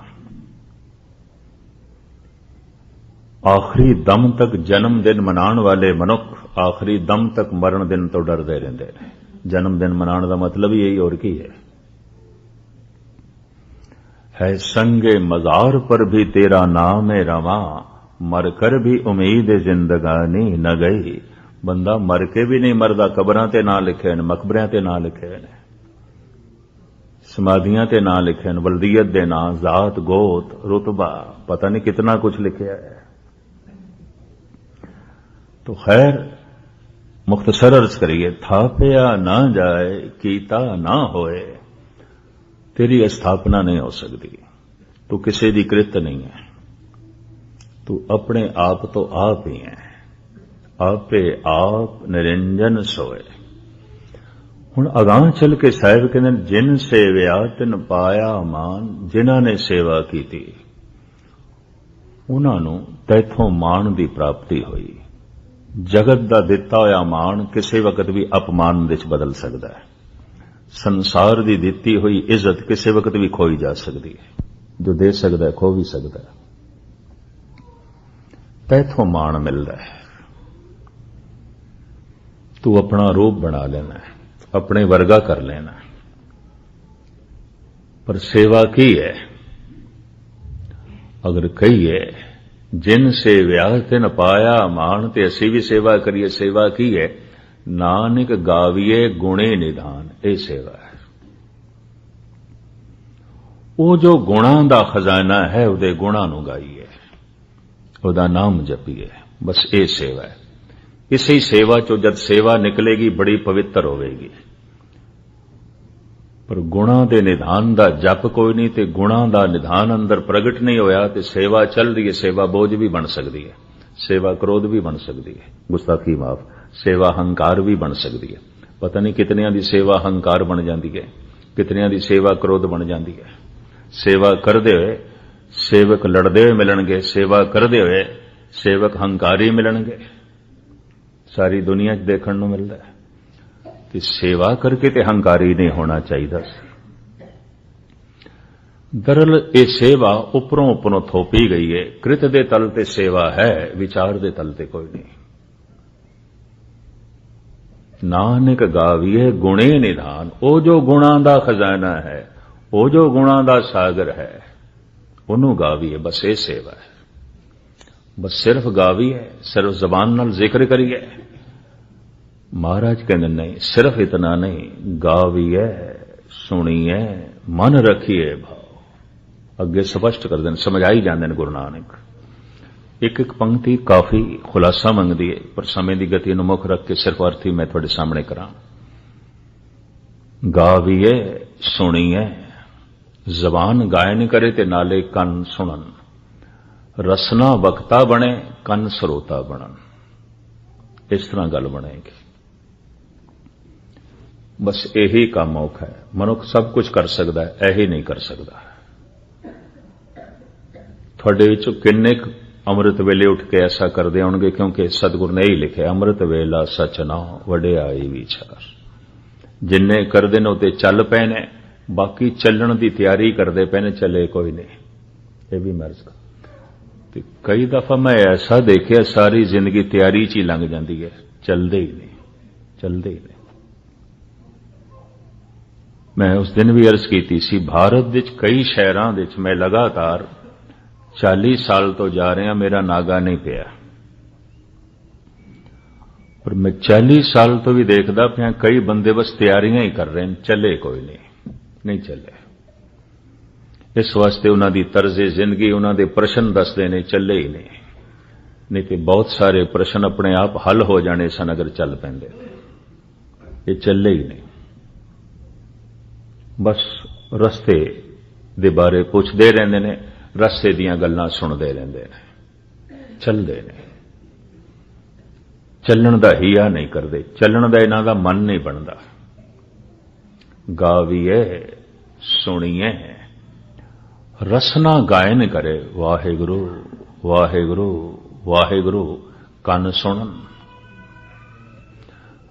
आखिरी दम तक जन्म दिन मनाने वाले मनुख आखिरी दम तक मरण दिन तो डरदे रहिंदे ने। जन्म दिन मनाने का मतलब ही यही, और की है संगे मजार पर भी तेरा नाम है रवा, मर कर भी उम्मीद जिंदगानी न गई। बंदा मर के भी नहीं मरदा, कबरां ते ना लिखे ने, मकबरियां ते ना लिखे ने, समाधियां ते ना लिखे ने, वल्दियत दे ना, जात गोत रुतबा, पता नहीं कितना कुछ लिखा है। तो खैर मुख्तसर अर्ज करिए, थापिया ना जाए कीता ना होए। तेरी स्थापना नहीं हो सकती। तू किसी दी कृत नहीं है। तू अपने आप तो आप ही है। आपे आप निरंजन सोए। हुण अगां चल के साहिब कहंदे, जिन सेविया तिन पाया मान। जिन्हां ने सेवा कीती उन्हां नूं तैथों मान दी प्राप्ति हुई। जगत दा दिता होया मान किसी वक्त भी अपमान विच बदल सकता है। संसार दी दिती हुई इज्जत किसी वक्त भी खोई जा सकती है। जो दे सकता है खो भी सकता है। तैथों मान मिलता है, तू अपना रूप बना लेना है, अपने वर्गा कर लेना है। पर सेवा की है? अगर कहिए जिन सेव्या तिन पाया मान, ते असी भी सेवा करिए, सेवा की है? नानक गाविए गुणे निधान, ये सेवा है। वो जो गुणां दा खजाना है, उहदे गुणां नूं गाइए, उहदा नाम जपीए, बस ये सेवा है। इसी सेवा चो जब सेवा निकलेगी बड़ी पवित्र होवेगी। पर गुणां दे निधान दा जप कोई नहीं, ते गुणां दा निधान अंदर प्रगट नहीं होया, ते सेवा चल रही है। सेवा बोझ भी बन सकती है, सेवा क्रोध भी बन सकती है, गुस्ताखी माफ, सेवा हंकार भी बन सकती है। पता नहीं कितनियां दी सेवा हंकार बन जाती है, कितनियां दी सेवा क्रोध बन जाती है। सेवा करदे हुए सेवक लड़दे हुए मिलणगे, सेवा करदे हुए सेवक हंकारी मिलणगे, सारी दुनिया च देखण नूं मिलदा है। कि सेवा करके ते हंकारी नहीं होना चाहिए। दरअल ये सेवा उपरों उपरों थोपी गई है। कृत दे तल ते सेवा है, विचार दे तल ते कोई नहीं। नानक गाविए गुणे निधान, ओ जो गुणां दा खजाना है, ओ जो गुणां दा सागर है, ओनू गाविए, बस ये सेवा है। बस सिर्फ गाविए, सिर्फ जबान नाल जिक्र करिए। महाराज कहते नहीं, सिर्फ इतना नहीं, गाविए, सुनिए, मन रखिए भाव। अगे स्पष्ट कर दें, समझाई जाते हैं गुरु नानक। एक एक पंक्ति काफी खुलासा मंगती है, पर समय की गति नूं मुख रख के सिर्फ अर्थ ही मैं तुहाडे सामने करा। गाविए, सुनिए, जबान गायन करे ते नाले कन सुनन, रसना वक्ता बने, कन सरोता बनन। इस तरह गल बनेगी। बस यही काम औखा है। मनुख सब कुछ कर सकता है, यही नहीं कर सकता। थोड़े विचों किन्ने अमृत वेले उठ के ऐसा करते होंगे, क्योंकि सतगुरु ने यही लिखा, अमृत वेला सच ना वडियाई विचार। जिन्ने करते ने उते चल पे ने, बाकी चलण की तैयारी करते पे ने, चले कोई नहीं। ये भी मर्ज का। कई दफा मैं ऐसा देखिया, सारी जिंदगी तैयारी च ही लंघ जाती है, चलते ही नहीं, चलते ही नहीं। मैं उस दिन भी अर्ज की सी, भारत विच कई शहरां विच मैं लगातार 40 साल तो जा रहा, मेरा नागा नहीं पिया। पर मैं 40 साल तो भी देखदा पिया, कई बंदे बस तैयारियां ही कर रहे हैं, चले कोई नहीं चले। इस वास्ते उन्हां दी तर्जे जिंदगी, उन्हां दे प्रश्न दसदे ने, चले ही नहीं तो बहुत सारे प्रश्न अपने आप हल हो जाने सन अगर चल पैंदे। ये चले ही नहीं, बस रस्ते दे बारे पुछदे रहंदे ने, रस्ते दीयां गल्लां सुणदे रहंदे ने, चलदे ने। चलण दा हिया नहीं करदे, चलण दा इन्हां दा मन नहीं बनदा। गाविए, सुनिए, रसना गायन करे, वाहिगुरु वाहिगुरु वाहिगुरु, कन सुणन।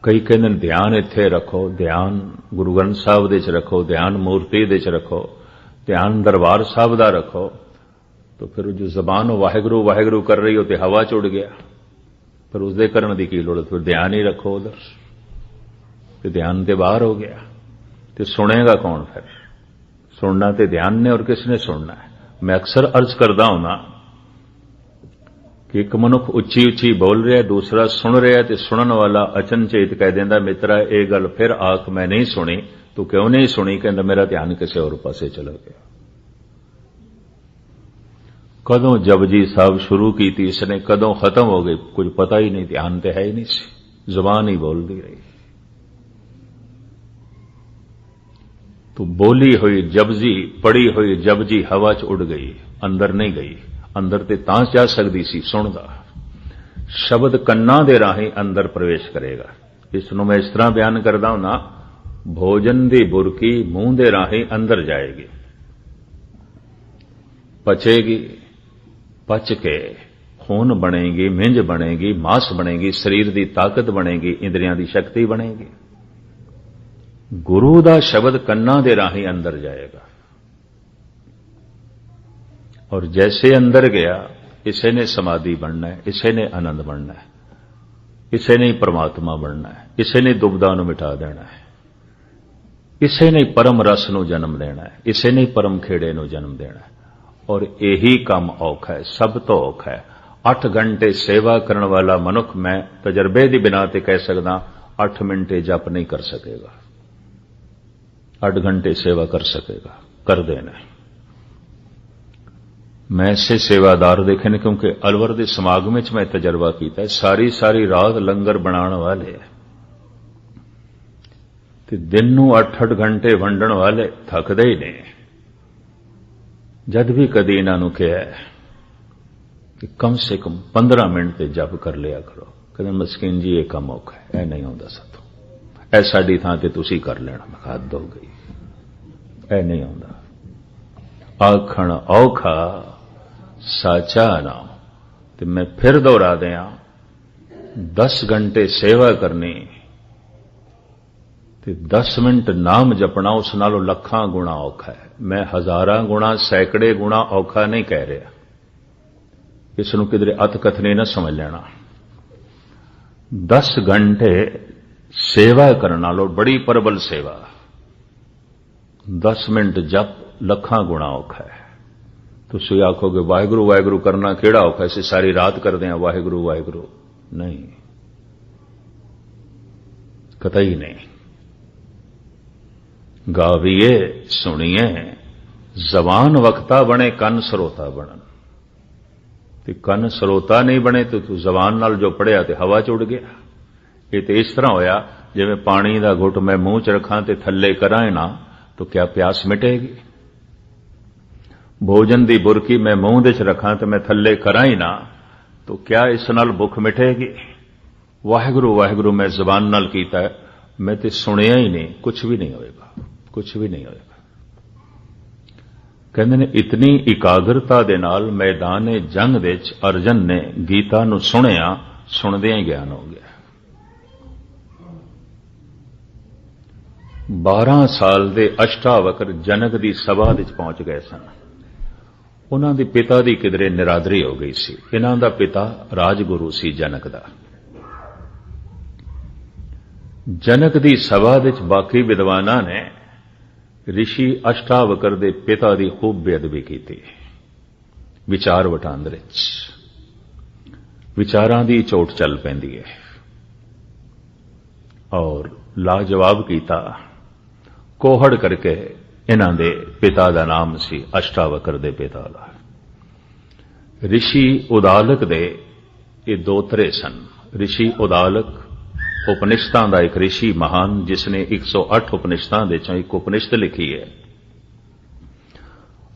कई कहते ध्यान इत्थे रखो, ध्यान गुरु ग्रंथ साहब दे च रखो, ध्यान मूर्ति दे च रखो, ध्यान दरबार साहब दा रखो। तो फिर जो जबान वाहिगुरु वाहिगुरु कर रही हो तो हवा च उड़ गया, फिर उसदे करन दी की लोड़? फिर ध्यान ही रखो उधर, तो ध्यान ते बाहर हो गया। तो सुनेगा कौन फिर? सुनना तो ध्यान ने, और किसने सुनना है? मैं अक्सर अर्ज करदा हुंदा कि एक मनुख उच्ची उच्ची बोल रहा है, दूसरा सुन रहा है, तो सुनन वाला अचनचेत कह देंदा, मित्रा ये गल फिर आख मैं नहीं सुनी। तू क्यों नहीं सुनी? कहंदा मेरा ध्यान किसी होर पासे चला गया। कदों जपजी साहब शुरू की थी इसने, कदों खत्म हो गई, कुछ पता ही नहीं, ध्यान तो है ही नहीं सी, जुबान ही बोलती रही। तो बोली हुई जपजी, पड़ी हुई जपजी हवा च उड़ गई, अंदर नहीं गई। अंदर ते तां जा सकती सी सुनदा, शब्द कन्ना दे राही अंदर प्रवेश करेगा। इसनूं मैं इस तरह बयान करदा हूं ना, भोजन दी बुरकी मुंह दे राही अंदर जाएगी, पचेगी, पच के खून बनेगी, मिंज बनेगी, मांस बनेगी, शरीर की ताकत बनेगी, इंद्रियां की शक्ति बनेगी। गुरु दा शब्द कन्ना दे राही अंदर जाएगा, और जैसे अंदर गया इसे ने समाधि बनना है, इसे ने आनंद बनना है, इसे ने परमात्मा बनना है, इसे ने दुविधा नूं मिटा देना है, इसे ने परम रस नूं जन्म देना है, इसे ने परम खेड़े नूं जन्म देना है। और यही काम औखा है, सब तो औखा है। 8 घंटे सेवा करने वाला मनुख मैं तजर्बे की बिना ते कह सकदा 8 मिनटे जप नहीं कर सकेगा, 8 घंटे सेवा कर सकेगा, कर देना। मैं ऐसे सेवादार देखे ने, क्योंकि अलवर के समागम च मैं तजर्बा किया है। सारी सारी रात लंगर बनाने वाले ते दिन नूं 8-8 घंटे वंडण वाले थकदे ही नहीं। जद भी कदी इन्हां नूं कहा कि कम से कम 15 मिनट ते जप कर लिया करो, कहते मस्कीन जी ये काम औखा है, नहीं आउंदा साथों, ऐ साडी थां ते तुसीं कर लेना। मैं कहा हद हो गई, ऐ नहीं आउंदा। आखण औखा साचा नाम। ते मैं फिर दोहरा दिया, 10 घंटे सेवा करनी ते 10 मिनट नाम जपना उस नालों लखां गुणा औखा है। मैं हजारां गुणा सैकड़े गुणा औखा नहीं कह रहा, इसनूं किधरे अत कथनी ना समझ लेना। 10 घंटे सेवा करने नालों बड़ी प्रबल सेवा 10 मिनट जप लखां गुणा औखा है। तुसीं आखोगे वाहिगुरू वाहिगुरू करना केड़ा औखा, इसे सारी रात करते हैं वाहिगुरू वाहिगुरू, नहीं, कतई नहीं। गाविए सुनिए जबान वक्ता बने, कन सरोता बनन। ते कन सरोता नहीं बने तो तू जबान नाल जो पढ़िया ते हवा च उड़ गया। ये तो इस तरह होया जिवें पानी का घुट मैं मूँह च रखां ते थल्ले करां ना तो क्या प्यास मिटेगी। भोजन की बुरकी मैं मूँह दे च रखां तो मैं थल्ले करां ही ना तो क्या इस नाल भुख मिटेगी। वाहिगुरू वाहिगुरू मैं जबान नाल कीता है, मैं तो सुनिया ही नहीं, कुछ भी नहीं होएगा, कुछ भी नहीं होएगा। कहते ने इतनी इकाग्रता दे नाल मैदान जंग दे च अर्जन ने गीता नूं सुनिया, सुनदियां ही ज्ञान हो गया। 12 साल दे अष्टावक्र जनक दी सभा विच पहुंच गए सन। उन्हां दे पिता दी किधरे निरादरी हो गई सी। इन्हां दा पिता राजगुरु सी जनक दा। जनक दी सभा विच बाकी विद्वानां ने ऋषि अष्टावक्र दे पिता दी खूब बेअदबी की। विचार वटांदरे विचारां दी चोट चल पैंदी है और लाजवाब कीता। कोहड़ करके इन्हां दे पिता दा नाम सी, अष्टावक्र दे पिता दा। ऋषि उदालक दे ये 2 तरे सन। ऋषि उदालक उपनिषदां दा एक ऋषि महान, जिसने 108 उपनिषदां दे चों एक उपनिषद लिखी है।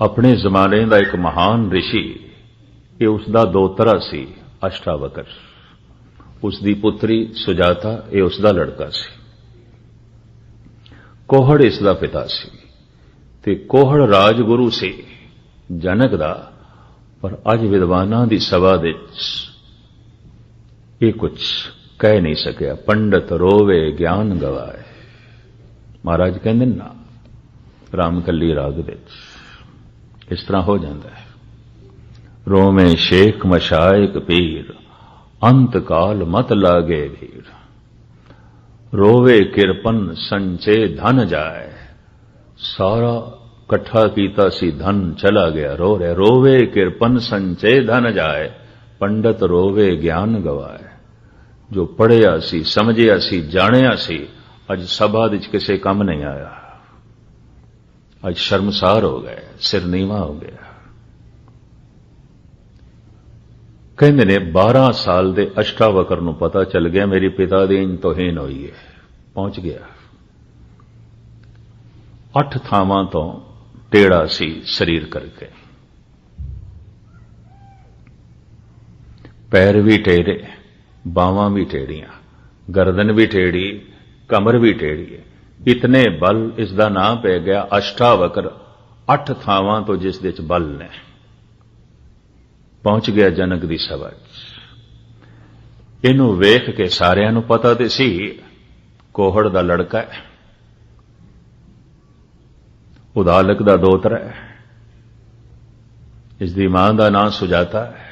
अपने जमाने का एक महान ऋषि, ये उसका 2 तरा सी अष्टावक्र। उसकी पुत्री सुजाता, ये उसका लड़का सी। कोहड़ इसका पिता सी ते कोहड़ राजगुरु सी जनक दा। पर अज विद्वानां दी सभा दे ये कुछ कह नहीं सकिया। पंडित रोवे ज्ञान गवाए, महाराज कहंदे ना रामकली राग दे इस तरह हो जाता है। रोवे शेख मशाइक पीर, अंत काल मत लागे भीड़। रोवे किरपन संचे धन जाए, सारा कट्ठा कीता सी धन चला गया रो रहे। रोवे किरपन संचे धन जाए, पंडित रोवे ज्ञान गवाए। जो पढ़िया सी, समझिया सी, जानिया सी, अज सभा विच किसे काम नहीं आया। अज शर्मसार हो गए, सिर नीवा हो गया। कहंदे ने 12 साल दे अष्टावक्र नूं पता चल गया मेरी पिता दी इन तोहीन होई है। पहुंच गया। 8 थावां तो टेढ़ा सी शरीर करके, पैर भी टेढ़े, बावां भी टेढ़ियां, गर्दन भी टेढ़ी, कमर भी टेढ़ी है। इतने बल इसका नाम पै गया अष्टावक्र। 8 थावां तो जिस दे च बल ने। पहुंच गया जनक दी सभा च। इनू वेख के सारियां नू पता ते सी कोहड़ दा लड़का है, उदालक दा दोतरा है, इसदी मां दा नाम सुजाता है।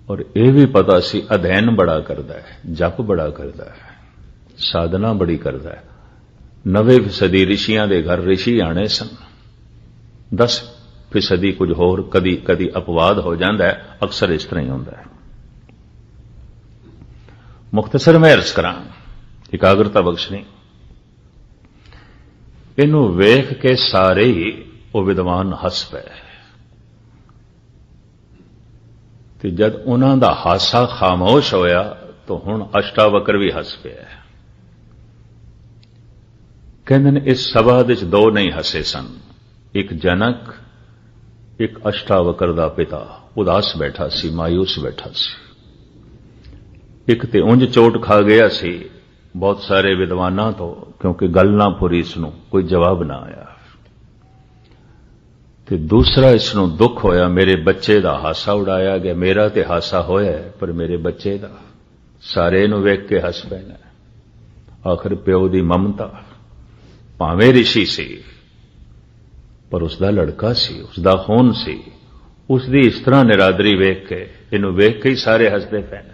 और यह भी पता सी अध्ययन बड़ा करता है, जप बड़ा करता है, साधना बड़ी करता है। 90% ऋषियां दे घर ऋषि आने सन, 10% कुछ होर कदी कदी अपवाद हो जाता है, अक्सर इस तरह ही होता है। मुख्तसर मैं अर्ज करा, एकाग्रता बख्शनी। इनू वेख के सारे ही वो विद्वान हस पे, ते जद उन्हां दा हासा खामोश होया तो हुण अष्टावक्र भी हस पे। कहंदे ने इस सभा दे दो नहीं हसे सन, एक जनक, एक अष्टावक्र दा पिता उदास बैठा सी, मायूस बैठा सी। एक ते उंज चोट खा गया सी बहुत सारे विद्वानां तो, क्योंकि गल ना पूरी, इसनूं कोई जवाब ना आया। ते दूसरा इसनूं दुख होया, मेरे बच्चे दा हासा उड़ाया गया। मेरा ते हासा होया पर मेरे बच्चे दा, सारे नूं वेख के हस पैना। आखिर प्यो दी ममता, भावें ऋषि सी पर उसदा लड़का सी, उसदा खून सी, उसदी इस तरह निरादरी वेख के, इनू वेख के ही सारे हसदे पैना।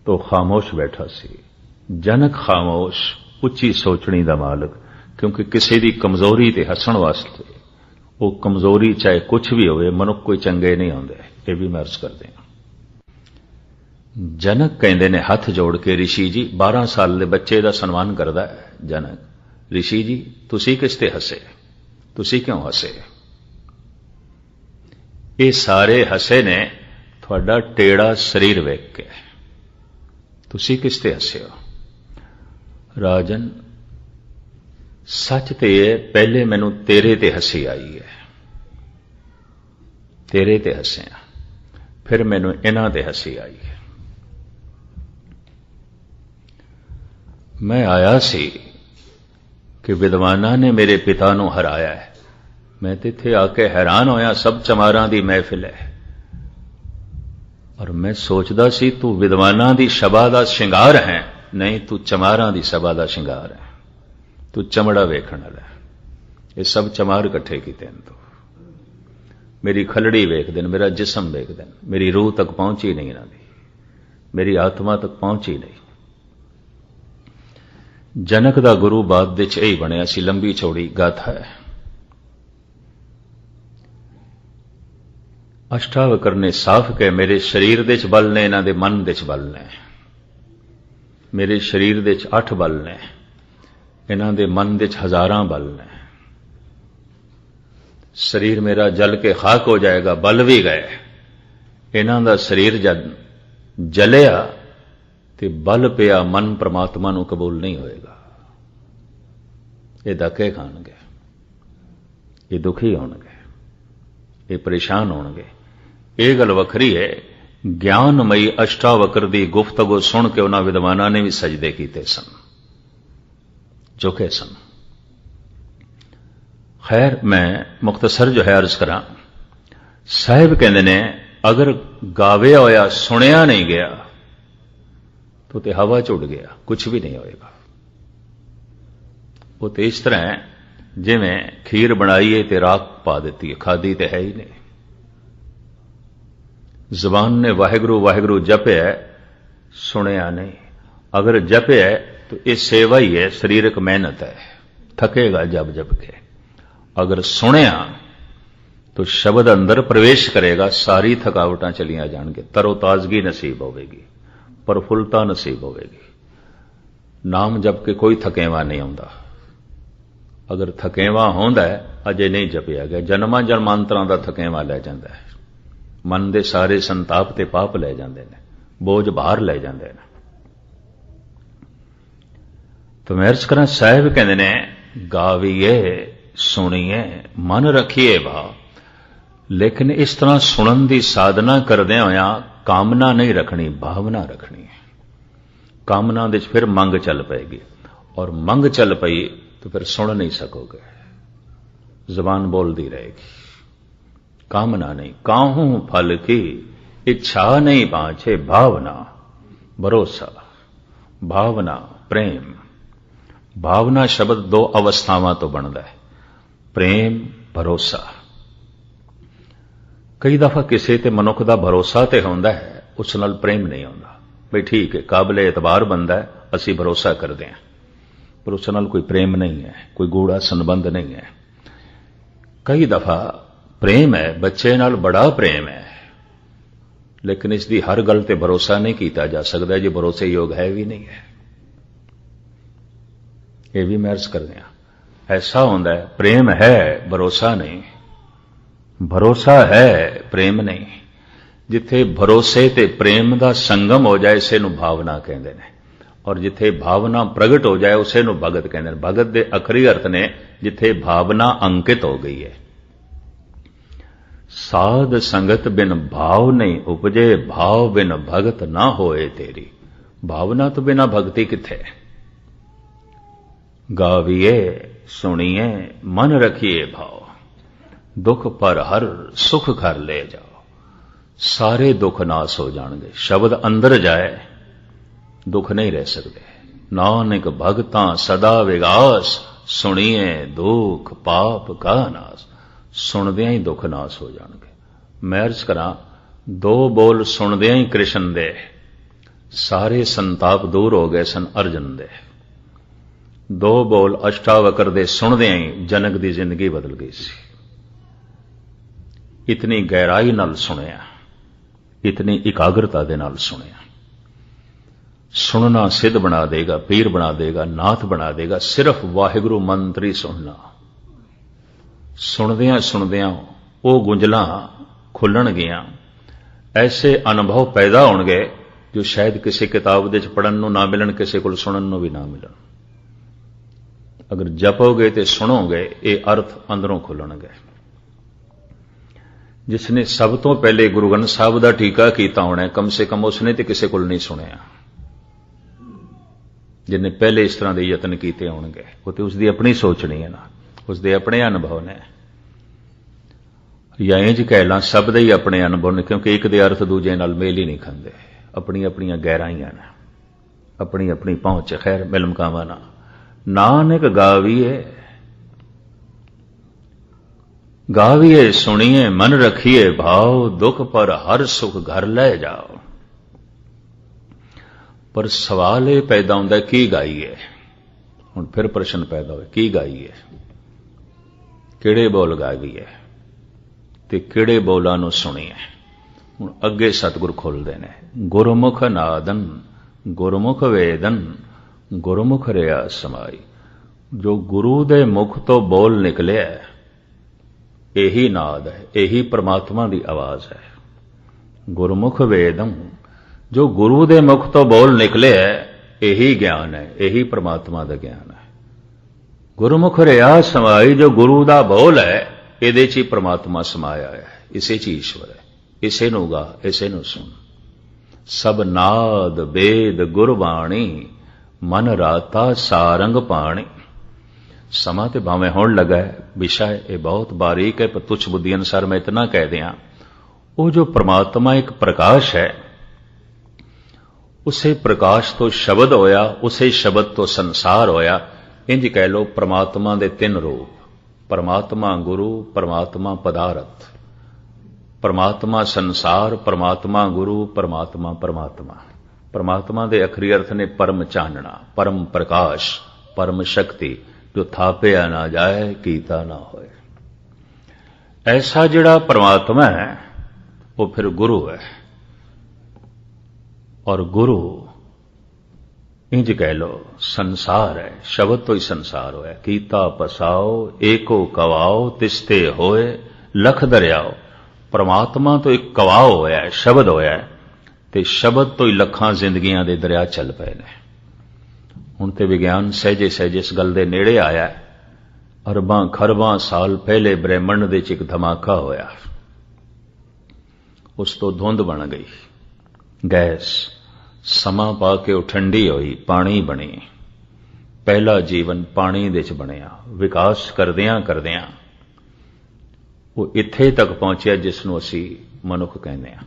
तो खामोश बैठा सी जनक, खामोश, उच्ची सोचनी दा मालक, क्योंकि किसी दी कमजोरी ते हसण वास्ते, वो कमजोरी चाहे कुछ भी होवे, मनुख कोई चंगे नहीं होंदे, ये भी मैं अर्ज कर दें। जनक कहंदे ने हथ जोड़ के, ऋषि जी 12 साल दे बच्चे दा सन्मान करदा है जनक। ऋषि जी तुसी किस ते हसे, तुसी क्यों हसे? ये सारे हसे ने तुहाडा टेड़ा शरीर वेख के, तुसी किस ते हसे हो? राजन सच ते पहले मैनू तेरे ते हसी आई है, तेरे ते हसिया, फिर मैनू इन्हां ते हसी आई है। मैं आया सी कि विद्वानां ने मेरे पिता नूं हराया है, मैं तो इत्थे आके हैरान होया, सब चमारां दी महफिल है, और मैं सोचदा सी तू विद्वानां दी सभा दा शिंगार है, नहीं तू चमारां दी सभा दा शिंगार है, तू चमड़ा वेखण वाला है। ये सब चमार इकट्ठे कीते न, तो मेरी खलड़ी वेख देन, मेरा जिस्म वेख देन, मेरी रूह तक पहुंची नहीं इन्हां दी, मेरी आत्मा तक पहुंची नहीं। जनक दा गुरु बाद दे च यही बनिया सी, लंबी चौड़ी गाथा है। अष्टावक्र ने साफ कहे, मेरे शरीर दे च बल ने, इन्हां दे मन दे च बल ने। मेरे शरीर दे च 8 बल ने, इन्हां दे मन दे च हजारां बल ने। शरीर मेरा जल के खाक हो जाएगा, बल भी गए। इन्हां दा शरीर जद जलिया ते बल पिया, मन परमात्मा नूं कबूल नहीं होएगा। ये धक्के खाणगे, ये दुखी होणगे, ये परेशान होणगे। ये गल वखरी है, ज्ञानमयी अष्टावक्र दी गुफ्तगू सुन के उन्हां विद्वानां ने भी सजदे कीते सन, झुके सन। खैर मैं मुख्तसर जो है अर्ज करा, साहिब कहंदे ने अगर गाविया होया सुनिया नहीं गया तो ते हवा च उड़ गया, कुछ भी नहीं होएगा। वो तो इस तरह है जिवें खीर बनाई है ते राख पा देती है, खादी तो है ही नहीं। जुबान ने वाहिगुरु वाहिगुरु जपया है, सुनिया नहीं। अगर जपया है तो ये सेवा ही है, शरीरक मेहनत है, थकेगा जब जप के। अगर सुनिया तो शब्द अंदर प्रवेश करेगा, सारी थकावटां चलियां जाणगे, तरोताजगी नसीब होगी, प्रफुल्लता नसीब होगी। नाम जप के कोई थकेवा नहीं आउंदा। अगर थकेवा होंदा है, अजे नहीं जपिया गया, जन्मां जन्मांतरां दा थकेवा लै जांदा है। मन दे सारे संताप ते पाप लै जांदे ने, बोझ बाहर लै जांदे ने। तो मैं अर्ज करां, साहिब कहंदे ने गावीए सुनिए मन रखिए भाव, लेकिन इस तरह सुनन दी साधना करदे होया कामना नहीं रखनी, भावना रखनी है। कामना दे फिर मंग चल पेगी, और मंग चल पई तो फिर सुन नहीं सकोगे, जुबान बोलती रहेगी। कामना नहीं, काहूं फल की इच्छा नहीं पाछे, भावना भरोसा, भावना प्रेम। भावना शब्द 2 अवस्थावां तो बनता है, प्रेम भरोसा। कई दफा किसी ते मनुख का भरोसा तो होंदा है, उस नाल प्रेम नहीं होंदा। बई ठीक है, काबिल एतबार बंदा है, असी भरोसा करते हैं, पर उस नाल कोई प्रेम नहीं है, कोई गूढ़ा संबंध नहीं है। कई दफा प्रेम है, बच्चे नाल बड़ा प्रेम है, लेकिन इसकी हर गल ते भरोसा नहीं किया जा सकता, जी भरोसे योग है भी नहीं है। ये भी मैं अर्ज करते हैं, ऐसा होंदा है प्रेम है भरोसा नहीं, भरोसा है प्रेम नहीं। जिथे भरोसे ते प्रेम का संगम हो जाए इसे नूं भावना कहते हैं, और जिथे भावना प्रगट हो जाए उसे नूं भगत कहते हैं। भगत के अखरी अर्थ ने जिथे भावना अंकित हो गई है। साध संगत बिन भाव नहीं उपजे, भाव बिन भगत ना होए तेरी। भावना तो बिना भक्ति किथे। गाविए सुनिए मन रखिए भाव, दुख पर हर सुख घर ले जाओ। सारे दुख नाश हो जाएंगे। शब्द अंदर जाए दुख नहीं रह सकते। नानक भगतां सदा विगास, सुनिए दुख पाप का नाश। सुनदियां ही दुख नाश हो जाएंगे। मैं अर्ज करा, दो बोल सुनदियां ही कृष्ण दे सारे संताप दूर हो गए सन अर्जन दे। दो बोल अष्टावकर दे सुनदियां ही जनक दी जिंदगी बदल गई सी। इतनी गहराई नाल सुनिया, इतनी एकाग्रता दे नाल सुनिया। सुनना सिद्ध बना देगा, पीर बना देगा, नाथ बना देगा। सिर्फ वाहिगुरु मंत्र ही सुनना। सुनदियां सुनदियां वो गुंजलां खुलणगियां, ऐसे अनुभव पैदा होणगे जो शायद किसी किताब दे पढ़न नूं ना मिलन, किसी कोल सुनन नूं भी ना मिलन। अगर जपोगे तो सुनोगे, ये अर्थ अंदरों खुलणगे। जिसने सब तो पहले गुरु ग्रंथ साहब का टीका किया होना, कम से कम उसने तो किसी को नहीं सुनिया। जिन्हें पहले इस तरह के यत्न किए होंगे, वो तो उसकी अपनी सोचनी है ना, उसके अपने अनुभव ने। या इंज कह ला सब दे ही अपने अनुभव ने, क्योंकि एक दे अर्थ दूजे नाल मेल ही नहीं खाते। अपनी अपनी गहराइयां ने, अपनी अपनी पहुंच। खैर मिलमकावा ना नानक गावीए, गावीए सुनिए मन रखिए भाव, दुख पर हर सुख घर ले जाओ। पर सवाल यह पैदा होता की गाईए। हुण फिर प्रश्न पैदा हो, की गाईए, किहड़े बोल गाईए ते किहड़े बोलां नूं सुणीए। हुण अगे सतगुर खोलदे ने, गुरमुख नादन गुरमुख वेदन, गुरमुख रिया समाई। जो गुरु दे मुख तो बोल निकले यही नाद है, यही परमात्मा की आवाज है। गुरमुख वेदम, जो गुरु दे मुख तो बोल निकले यही ज्ञान है, यही परमात्मा का ज्ञान है। गुरमुख रिया समाई, जो गुरु का बोल है ये च ही परमात्मा समाया है, इसे च ईश्वर है। इसे नूं गा, इसे नूं सुन। सब नाद वेद गुरबाणी, मन राता सारंग पाणी। समा तो भावें होण लगा है, विषय ये बहुत बारीक है, पर तुच्छ बुद्धि अनुसार मैं इतना कह दिया, वो जो परमात्मा एक प्रकाश है, उसे प्रकाश तो शब्द होया, उसे शब्द तो संसार होया। इंज कह लो परमात्मा दे तीन रूप, परमात्मा गुरु, परमात्मा पदार्थ, परमात्मा संसार, परमात्मा गुरु, परमात्मा परमात्मा। परमात्मा दे अखरी अर्थ ने परम चानना, परम प्रकाश, परम शक्ति, जो थापिया ना जाए कीता ना होए। ऐसा जिहड़ा परमात्मा है वो फिर गुरु है। और गुरु इंज कह लो संसार है, शब्द तो ही संसार होया। कीता पसाओ एको कवाओ, तिस्ते होए लख दरियाओ। परमात्मा तो एक कवाओ होया है, शब्द होया है, ते शब्द तो ही लखां जिंदगियां दे दरिया चल पे ने। हुण ते विज्ञान सहजे सहजे इस गल दे नेड़े आया है। अरबां खरबां साल पहले ब्रह्मंड दे च एक धमाका होया, उस तो धुंध बन गई, गैस समा पा के वो ठंडी होई, पानी बनी। पहला जीवन पानी दे च बनिया। विकास करदियां करदियां वो इत्थे तक पहुंचिया जिसनों असी मनुख कहने आ।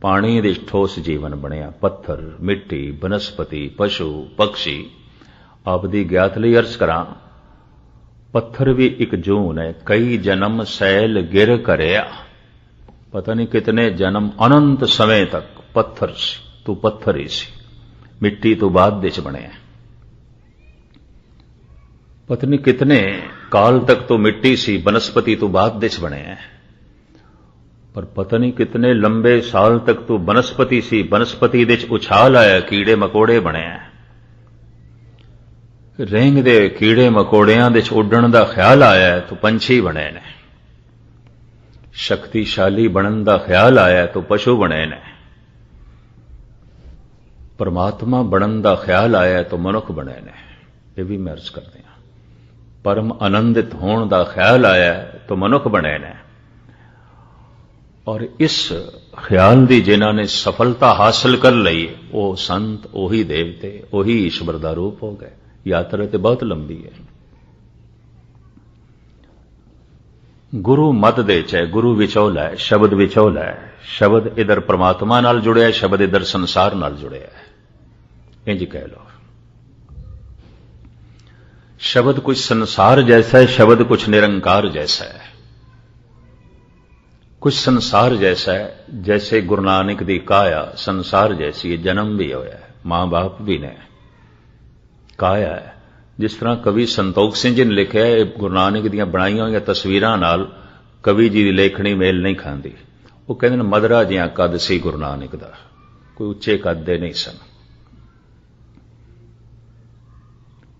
पानी दे ठोस जीवन बनिया। पत्थर मिट्टी बनस्पति पशु पक्षी। आपदी ज्ञात लई अर्ज करा, पत्थर भी एक जून है, कई जन्म सैल गिर करिया। पता नहीं कितने जन्म अनंत समय तक पत्थर सी, तू पत्थर ही सी, मिट्टी तू बाद दे च बने। पता नहीं कितने काल तक तो मिट्टी सी, बनस्पति तू बाद दे च बने। पर पता नहीं कितने लंबे साल तक तू बनस्पति सी, बनस्पति दे च उछाल आया, कीड़े मकोड़े बने। रेंगदे कीड़े मकोड़ियां दे च उड्डण दा ख्याल आया तो पंछी बने ने। शक्तिशाली बनन दा ख्याल आया तो पशु बने ने। परमात्मा बनन दा ख्याल आया तो मनुख बने ने। ये भी मैं अर्ज करते हैं। परम आनंदित होने दा ख्याल आया तो मनुख बने ने। और इस ख्याल दी जिन्हां ने सफलता हासिल कर लई, वो संत, ओही देवते, ओही ईश्वर दा रूप हो गए। यात्रा तो बहुत लंबी है। गुरु मत दे च, गुरु विचोला है, शब्द विचोला है। शब्द इधर परमात्मा नाल जुड़िया है, शब्द इधर संसार नाल जुड़िया है। इंज कह लो, शब्द कुछ संसार जैसा है, शब्द कुछ निरंकार जैसा है। कुछ संसार जैसा है, जैसे गुरु नानक दी काया संसार जैसी है, जन्म भी होया है, मां बाप भी ने, काया है। जिस तरह कवि संतोख सिंह जी ने लिखा है, गुरु नानक दी बनाईਆਂ ਹੋਈਆਂ तस्वीरां नाल कवि जी की लेखनी मेल नहीं खाती। वो कहते हैं मदरा जिहा कद सी गुरु नानक दा, कोई उच्चे कद दे नहीं सन।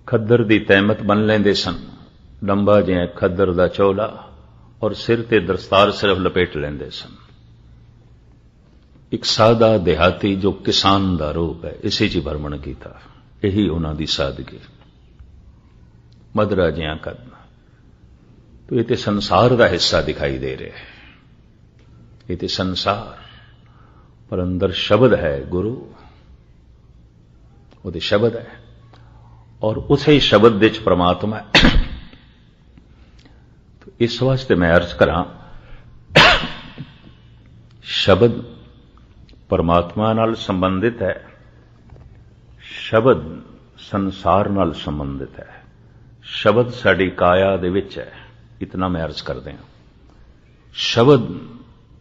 खद्दर दी तैमत बन लेंदे सन, लंबा जिहा खद्दर दा चोला, और सिर ते दस्तार सिर्फ लपेट लेंदे सन। एक सादा देहाती जो किसान दा रूप है, इसी च भरमण कीता। यही उन्हां दी सादगी। मदरा जिहा कद, तो ये तो संसार का हिस्सा दिखाई दे रहे है। ये तो संसार, पर अंदर शब्द है गुरु, वो तो शब्द है, और उसे ही शब्द विच परमात्मा है। तो इस वास्ते मैं अर्ज करा, शब्द परमात्मा नाल संबंधित है, शब्द संसार नाल संबंधित है। शब्द साड़ी काया दे विच है, इतना मैं अर्ज कर दें। शब्द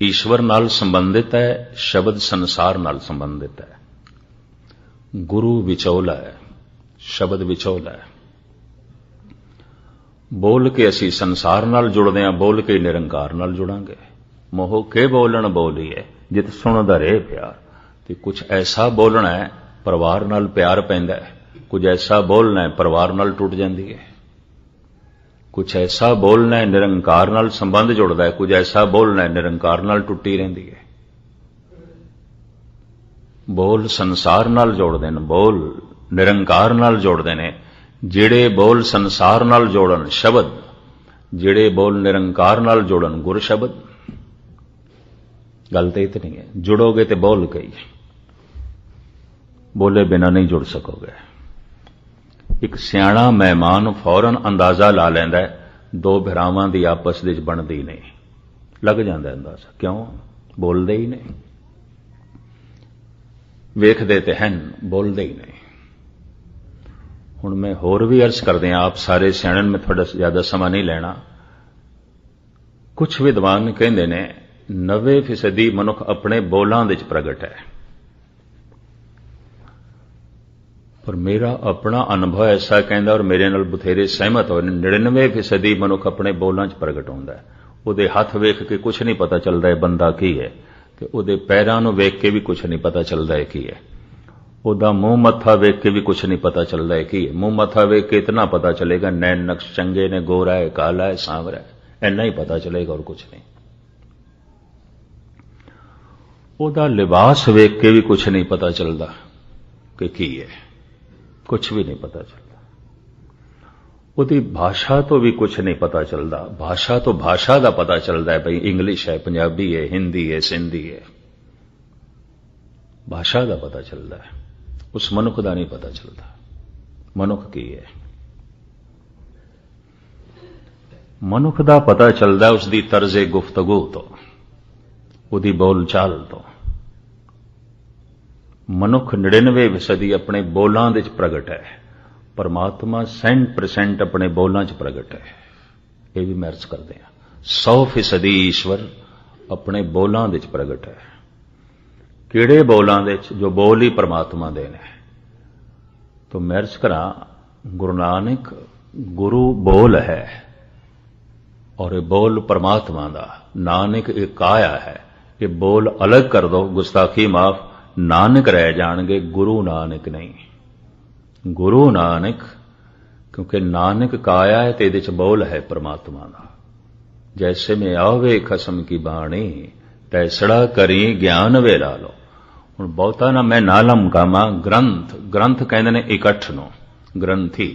ईश्वर नाल संबंधित है, शब्द संसार नाल संबंधित है। गुरु विचोला है, शब्द विचोला है। बोल के असी संसार नाल जुड़दे हां, बोल के निरंकार नाल जुड़ांगे। मोह के बोलण बोलीए जित सुणदा रहे प्यार। ते कुछ ऐसा बोलना है परिवार नाल प्यार पैंदा है, कुछ ऐसा बोलना है परिवार नाल टूट जांदी है। कुछ ऐसा बोलना है निरंकार नाल संबंध जुड़दा है, कुछ ऐसा बोलना है निरंकार नाल टुट्टी रहिंदी है। बोल संसार नाल जोड़दे ने, बोल निरंकार नाल जोड़दे ने। जिहड़े बोल संसार नाल जोड़न शब्द, जिहड़े बोल निरंकार नाल जोड़न गुर शब्द। गल तो इतनी है, जुड़ोगे तो बोल के ही, बोले बिना नहीं जुड़ सकोगे। एक सियाणा मेहमान फौरन अंदाजा ला लैंदा है, दो भरावां दी आपस विच बनदी नहीं, लग जांदा अंदाजा। क्यों? बोलदे ही नहीं, वेखदे ते हन, बोलदे ही नहीं। हुण मैं होर भी अर्ज करदे हां, आप सारे सियाणन में थोड़ा ज्यादा समा नहीं लेना। कुछ विद्वान कहंदे ने 90% मनुख अपने बोलां विच प्रगट है, पर मेरा अपना अनुभव ऐसा कहता, और मेरे नाल बथेरे सहमत हो, 99% मनुख अपने बोलां च प्रगट होंदा है। उहदे हथ वेख के कुछ नहीं पता चलता है बंदा की है, ते उहदे पैरां नूं वेख के भी कुछ नहीं पता चलता है की है। उहदा मूंह मत्था वेख के भी कुछ नहीं पता चलता है की है। मूंह मत्था वेख के इतना पता चलेगा नैन नक्श चंगे ने, गोरा है, काला है, सांवरा है, इन्ना ही पता चलेगा और कुछ नहीं। उहदा लिबास वेख के भी कुछ नहीं पता चलता कि की है, कुछ भी नहीं पता चलता। उहदी भाषा तो भी कुछ नहीं पता चलता। भाषा तो भाषा का पता चलता है, भाई इंग्लिश है, पंजाबी है, हिंदी है, सिंधी है, भाषा का पता चलता है। उस मनुख का नहीं पता चलता मनुख की है। मनुख का पता चलता है उसकी तर्जे गुफ्तगू तो, उसकी बोल चाल तो। मनुख 99% अपने बोलां विच प्रगट है, परमात्मा 100% अपने बोलां च प्रगट है। यह भी मैं अर्ज करते हैं। 100% ईश्वर अपने बोलां दे च प्रगट है। किहड़े बोलां दे च? जो बोल ही परमात्मा दे ने। तो मैं अर्ज करा, गुरु नानक गुरु बोल है और ये बोल परमात्मा दा। नानक एक काया है, ये बोल अलग कर दो, गुस्ताखी माफ, नानक रह जाणगे, गुरु नानक नहीं। गुरु नानक, क्योंकि नानक काया है तो इहदे च बोल है परमात्मा दा। जैसे में आवे खसम की बाणी, तैसड़ा करी ज्ञान वेला लो। हुण बहुता ना मैं ना लमकावां। ग्रंथ, ग्रंथ कहंदे ने इकट्ठ नूं, ग्रंथी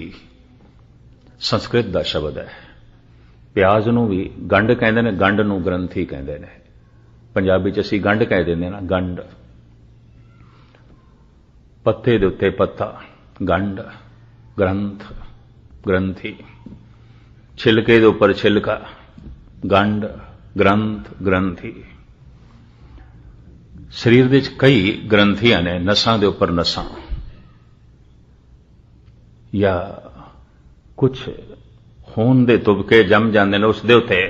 संस्कृत दा शब्द है। प्याज नूं भी गंढ कहंदे ने, गंढ नूं ग्रंथी कहंदे ने। पंजाबी च असीं गंढ कह दिंदे ना, गंढ। पत्ते दे उत्ते पत्ता, गंढ, ग्रंथ, ग्रंथी। छिलके दे उपर छिलका, गंढ, ग्रंथ, ग्रंथी। शरीर दे च कई ग्रंथियां ने, नसां दे उपर नसां, या कुछ खून दे तुबके जम जाते हैं, उस दे उत्ते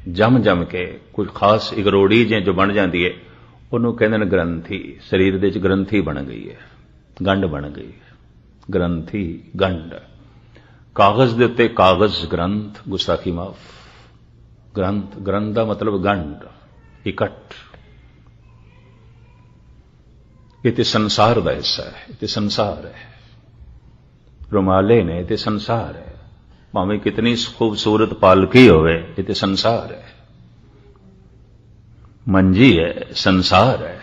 जम जम के कुछ खास इगरोड़ी जो बन जाती है, उन्होंने कहते हैं ग्रंथी। शरीर दे च ग्रंथी बन गई है, गंढ बन गई है, ग्रंथी, गंढ। कागज दे उत्ते कागज, ग्रंथ, गुस्ताखी माफ, ग्रंथ, ग्रंथ दा मतलब गंढ, इकट्ठ। ये तो संसार दा हिस्सा है, ये तो संसार है। रुमाले ने, ये तो संसार है। भावें कितनी खूबसूरत पालकी होवे, ये तो संसार है। मंजी है, संसार है।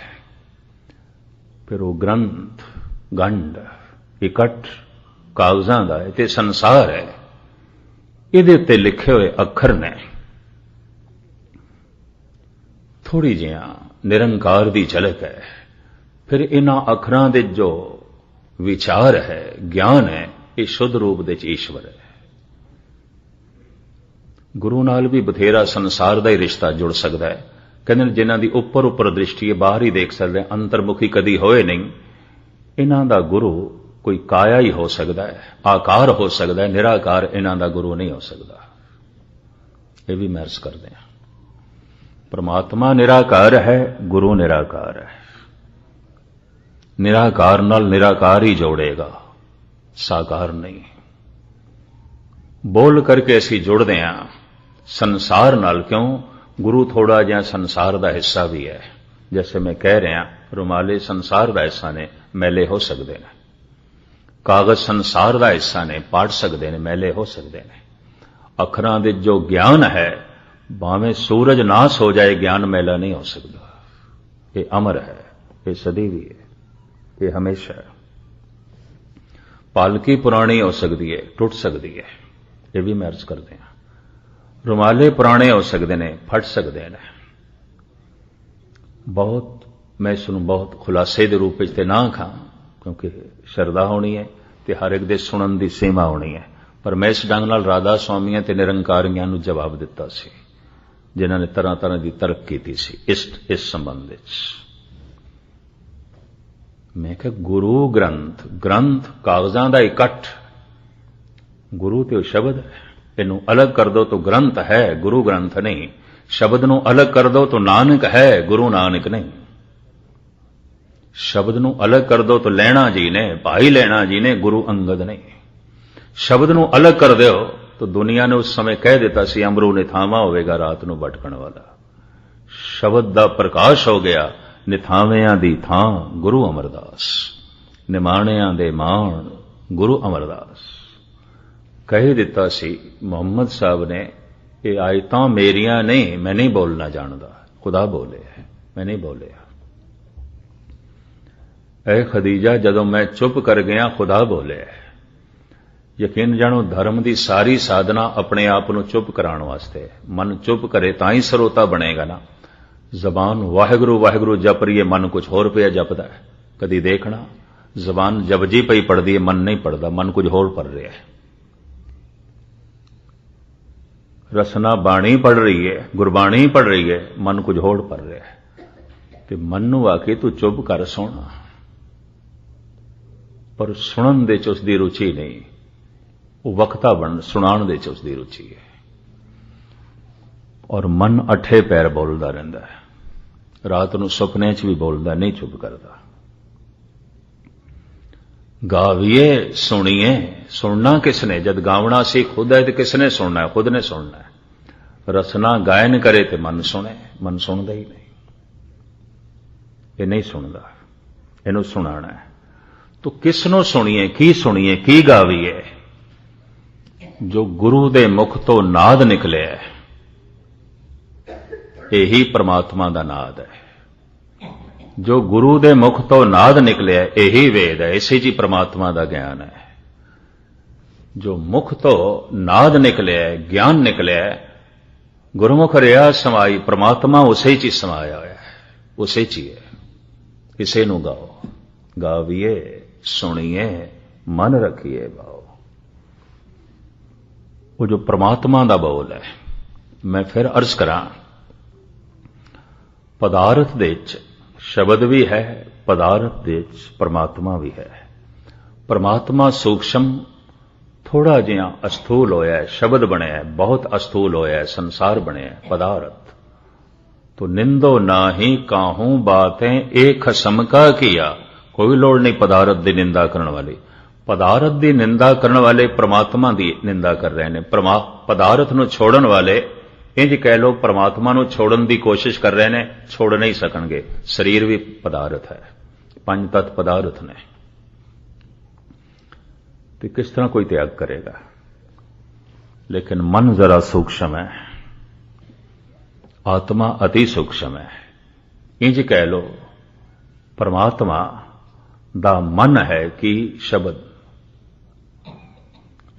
फिर वो ग्रंथ, गंढ, इकट्ठ कागजां दा, ये तो संसार है। इहदे उत्ते लिखे हुए अखर ने, थोड़ी जिहा निरंकार दी झलक है। फिर इन्हां अखरां दे जो विचार है, ज्ञान है, ये शुद्ध रूप दे च ईश्वर है। गुरु नाल भी बथेरा संसार दा ही रिश्ता जुड़ सकता है। कहते जिन्हां दी उपर उपर दृष्टि है, बाहर ही देख सकते हैं, अंतर्मुखी कदी होए नहीं। इन्हां दा गुरु कोई काया ही हो सकता है, आकार हो सकता है, निराकार इन्हां दा गुरु नहीं हो सकता। ये भी मैं अर्ज करते हैं, परमात्मा निराकार है, गुरु निराकार है। निराकार नाल निराकार ही जोड़ेगा, साकार नहीं। बोल करके असीं जुड़दे हां संसार नाल। क्यों? गुरु थोड़ा जिहा संसार दा हिस्सा भी है। जैसे मैं कह रहा, रुमाले संसार दा हिस्सा ने, मैले हो सकते हैं। कागज संसार दा हिस्सा ने, पाड़ सकते हैं, मैले हो सकते हैं। अखरां दे जो ज्ञान है, भावें सूरज नाश हो जाए, ज्ञान मैला नहीं हो सकता। ये अमर है, ये सदैवी है, ये हमेशा है। पालकी पुरानी हो सकती है, टुट सकती है, ये भी मैं अर्ज करते हैं। रुमाले पुराने हो सकते हैं, फट सकते हैं। बहुत मैं इसनूं बहुत खुलासे के रूप में ना खां, क्योंकि शरदा होनी है तो हर एक दे सुनन की सीमा होनी है। पर मैं इस ढंग नाल राधा स्वामियां ते निरंकारियां नूं जवाब दिता सी, जिन्हां ने तरह तरह की तर्क की सी इस संबंध विच। मैं कहा गुरु ग्रंथ, ग्रंथ कागजां दा इकट्ठ। गुरु तो शब्द है, इनू अलग कर दो तो ग्रंथ है, गुरु ग्रंथ नहीं। शब्द नू अलग कर दो तो नानक है, गुरु नानक नहीं। शब्द नू अलग कर दो तो लैणा जी ने, भाई लैणा जी ने, गुरु अंगद नहीं। शब्द नू अलग कर दो तो दुनिया ने उस समय कह दिता सी अमरू निथावा होवेगा रात नू भटकण वाला। शब्द दा प्रकाश हो गया, निथावियां दी थां गुरु अमरदास, निमाणियां दे माण गुरु अमरदास। कह दिता सी मुहम्मद साहब ने, ये आयतां मेरियां नहीं, मैं नहीं बोलना जानदा, खुदा बोले है, मैं नहीं बोलिया। ऐ खदीजा जदों मैं चुप कर गया, खुदा बोले है। यकीन जानो धर्म की सारी साधना अपने आप नूं चुप कराने वास्ते। मन चुप करे तां ही सरोता बनेगा ना। जबान वाहिगुरू वाहिगुरू जप रही है, मन कुछ होर पिया जपदा है। कदी देखना जबान जपजी पई पढ़दी है, मन नहीं पढ़दा, मन कुछ होर पढ़ रहा है। रसना बाणी पढ़ रही है, गुरबाणी पढ़ रही है, मन कुछ होर पढ़ रहा है। ते मन नूं आके तू चुप कर सोना, पर सुनन दे च उसदी रुचि नहीं, वो वक्ता बन सुनाण दे च उसदी रुचि है। और मन अठे पैर बोलता रहता है। ਰਾਤ ਨੂੰ ਸੁਪਨੇ 'ਚ ਵੀ ਬੋਲਦਾ, ਨਹੀਂ ਚੁੱਪ ਕਰਦਾ। ਗਾਵੀਏ ਸੁਣੀਏ, ਸੁਣਨਾ ਕਿਸਨੇ? ਜਦ ਗਾਵਣਾ ਸੀ ਖੁਦ ਹੈ ਤੇ ਕਿਸਨੇ ਸੁਣਨਾ ਹੈ? ਖੁਦ ਨੇ ਸੁਣਨਾ ਹੈ। ਰਸਨਾ ਗਾਇਨ ਕਰੇ ਤੇ ਮਨ ਸੁਣੇ, ਮਨ ਸੁਣਦਾ ਹੀ ਨਹੀਂ, ਇਹ ਨਹੀਂ ਸੁਣਦਾ, ਇਹਨੂੰ ਸੁਣਾਣਾ ਹੈ। ਤੋ ਕਿਸ ਨੂੰ ਸੁਣੀਏ, ਕੀ ਗਾਵੀਏ? ਜੋ ਗੁਰੂ ਦੇ ਮੁਖ ਤੋਂ ਨਾਦ ਨਿਕਲਿਆ, ਇਹੀ ਪ੍ਰਮਾਤਮਾ ਦਾ ਨਾਦ ਹੈ। ਜੋ ਗੁਰੂ ਦੇ ਮੁਖ ਤੋਂ ਨਾਦ ਨਿਕਲਿਆ, ਇਹੀ ਵੇਦ ਹੈ, ਇਸੇ 'ਚ ਹੀ ਪ੍ਰਮਾਤਮਾ ਦਾ ਗਿਆਨ ਹੈ। ਜੋ ਮੁਖ ਤੋਂ ਨਾਦ ਨਿਕਲਿਆ, ਗਿਆਨ ਨਿਕਲਿਆ, ਗੁਰਮੁਖ ਰਿਹਾ ਸਮਾਈ, ਪ੍ਰਮਾਤਮਾ ਉਸੇ 'ਚ ਹੀ ਸਮਾਇਆ ਹੋਇਆ ਹੈ, ਉਸੇ 'ਚ ਹੀ ਹੈ। ਇਸੇ ਨੂੰ ਗਾਓ, ਗਾਵੀਏ ਸੁਣੀਏ ਮਨ ਰੱਖੀਏ ਭਾਓ। ਉਹ ਜੋ ਪ੍ਰਮਾਤਮਾ ਦਾ ਬੋਲ ਹੈ। ਮੈਂ ਫਿਰ ਅਰਜ਼ ਕਰਾਂ, ਪਦਾਰਥ ਦੇ ਵਿੱਚ ਸ਼ਬਦ ਵੀ ਹੈ, ਪਦਾਰਥ ਦੇ ਵਿੱਚ ਪਰਮਾਤਮਾ ਵੀ ਹੈ। ਪਰਮਾਤਮਾ ਸੂਖਸ਼ਮ ਥੋੜਾ ਜਿਹਾ ਅਸਥੂਲ ਹੋਇਆ, ਸ਼ਬਦ ਬਣਿਆ, ਬਹੁਤ ਅਸਥੂਲ ਹੋਇਆ, ਸੰਸਾਰ ਬਣਿਆ, ਪਦਾਰਥ। ਤੋ ਨਿੰਦੋ ਨਾਹੀ ਕਾਹੂ ਬਾतें एक खसम का किया। ਕੋਈ ਲੋੜ ਨਹੀਂ ਪਦਾਰਥ ਦੀ ਨਿੰਦਾ ਕਰਨ ਵਾਲੀ। ਪਦਾਰਥ ਦੀ ਨਿੰਦਾ ਕਰਨ ਵਾਲੇ ਪ੍ਰਮਾਤਮਾ ਦੀ ਨਿੰਦਾ ਕਰ ਰਹੇ ਨੇ। ਪਦਾਰਥ ਨੂੰ ਛੋੜਨ ਵਾਲੇ ਇੰਜ ਕਹਿ ਲੋ ਪ੍ਰਮਾਤਮਾ ਨੂੰ ਛੋੜਨ ਦੀ ਕੋਸ਼ਿਸ਼ ਕਰ ਰਹੇ ਨੇ, ਛੋੜ ਨਹੀਂ ਸਕਣਗੇ। ਸਰੀਰ ਵੀ ਪਦਾਰਥ ਹੈ, ਪੰਜ ਤੱਤ ਪਦਾਰਥ ਨੇ, ਤੇ ਕਿਸ ਤਰ੍ਹਾਂ ਕੋਈ ਤਿਆਗ ਕਰੇਗਾ? ਲੇਕਿਨ ਮਨ ਜ਼ਰਾ ਸੂਖਸ਼ਮ ਹੈ, ਆਤਮਾ ਅਤੀ ਸੂਖਸ਼ਮ ਹੈ। ਇੰਜ ਕਹਿ ਲੋ ਪਰਮਾਤਮਾ ਦਾ ਮਨ ਹੈ ਕਿ ਸ਼ਬਦ,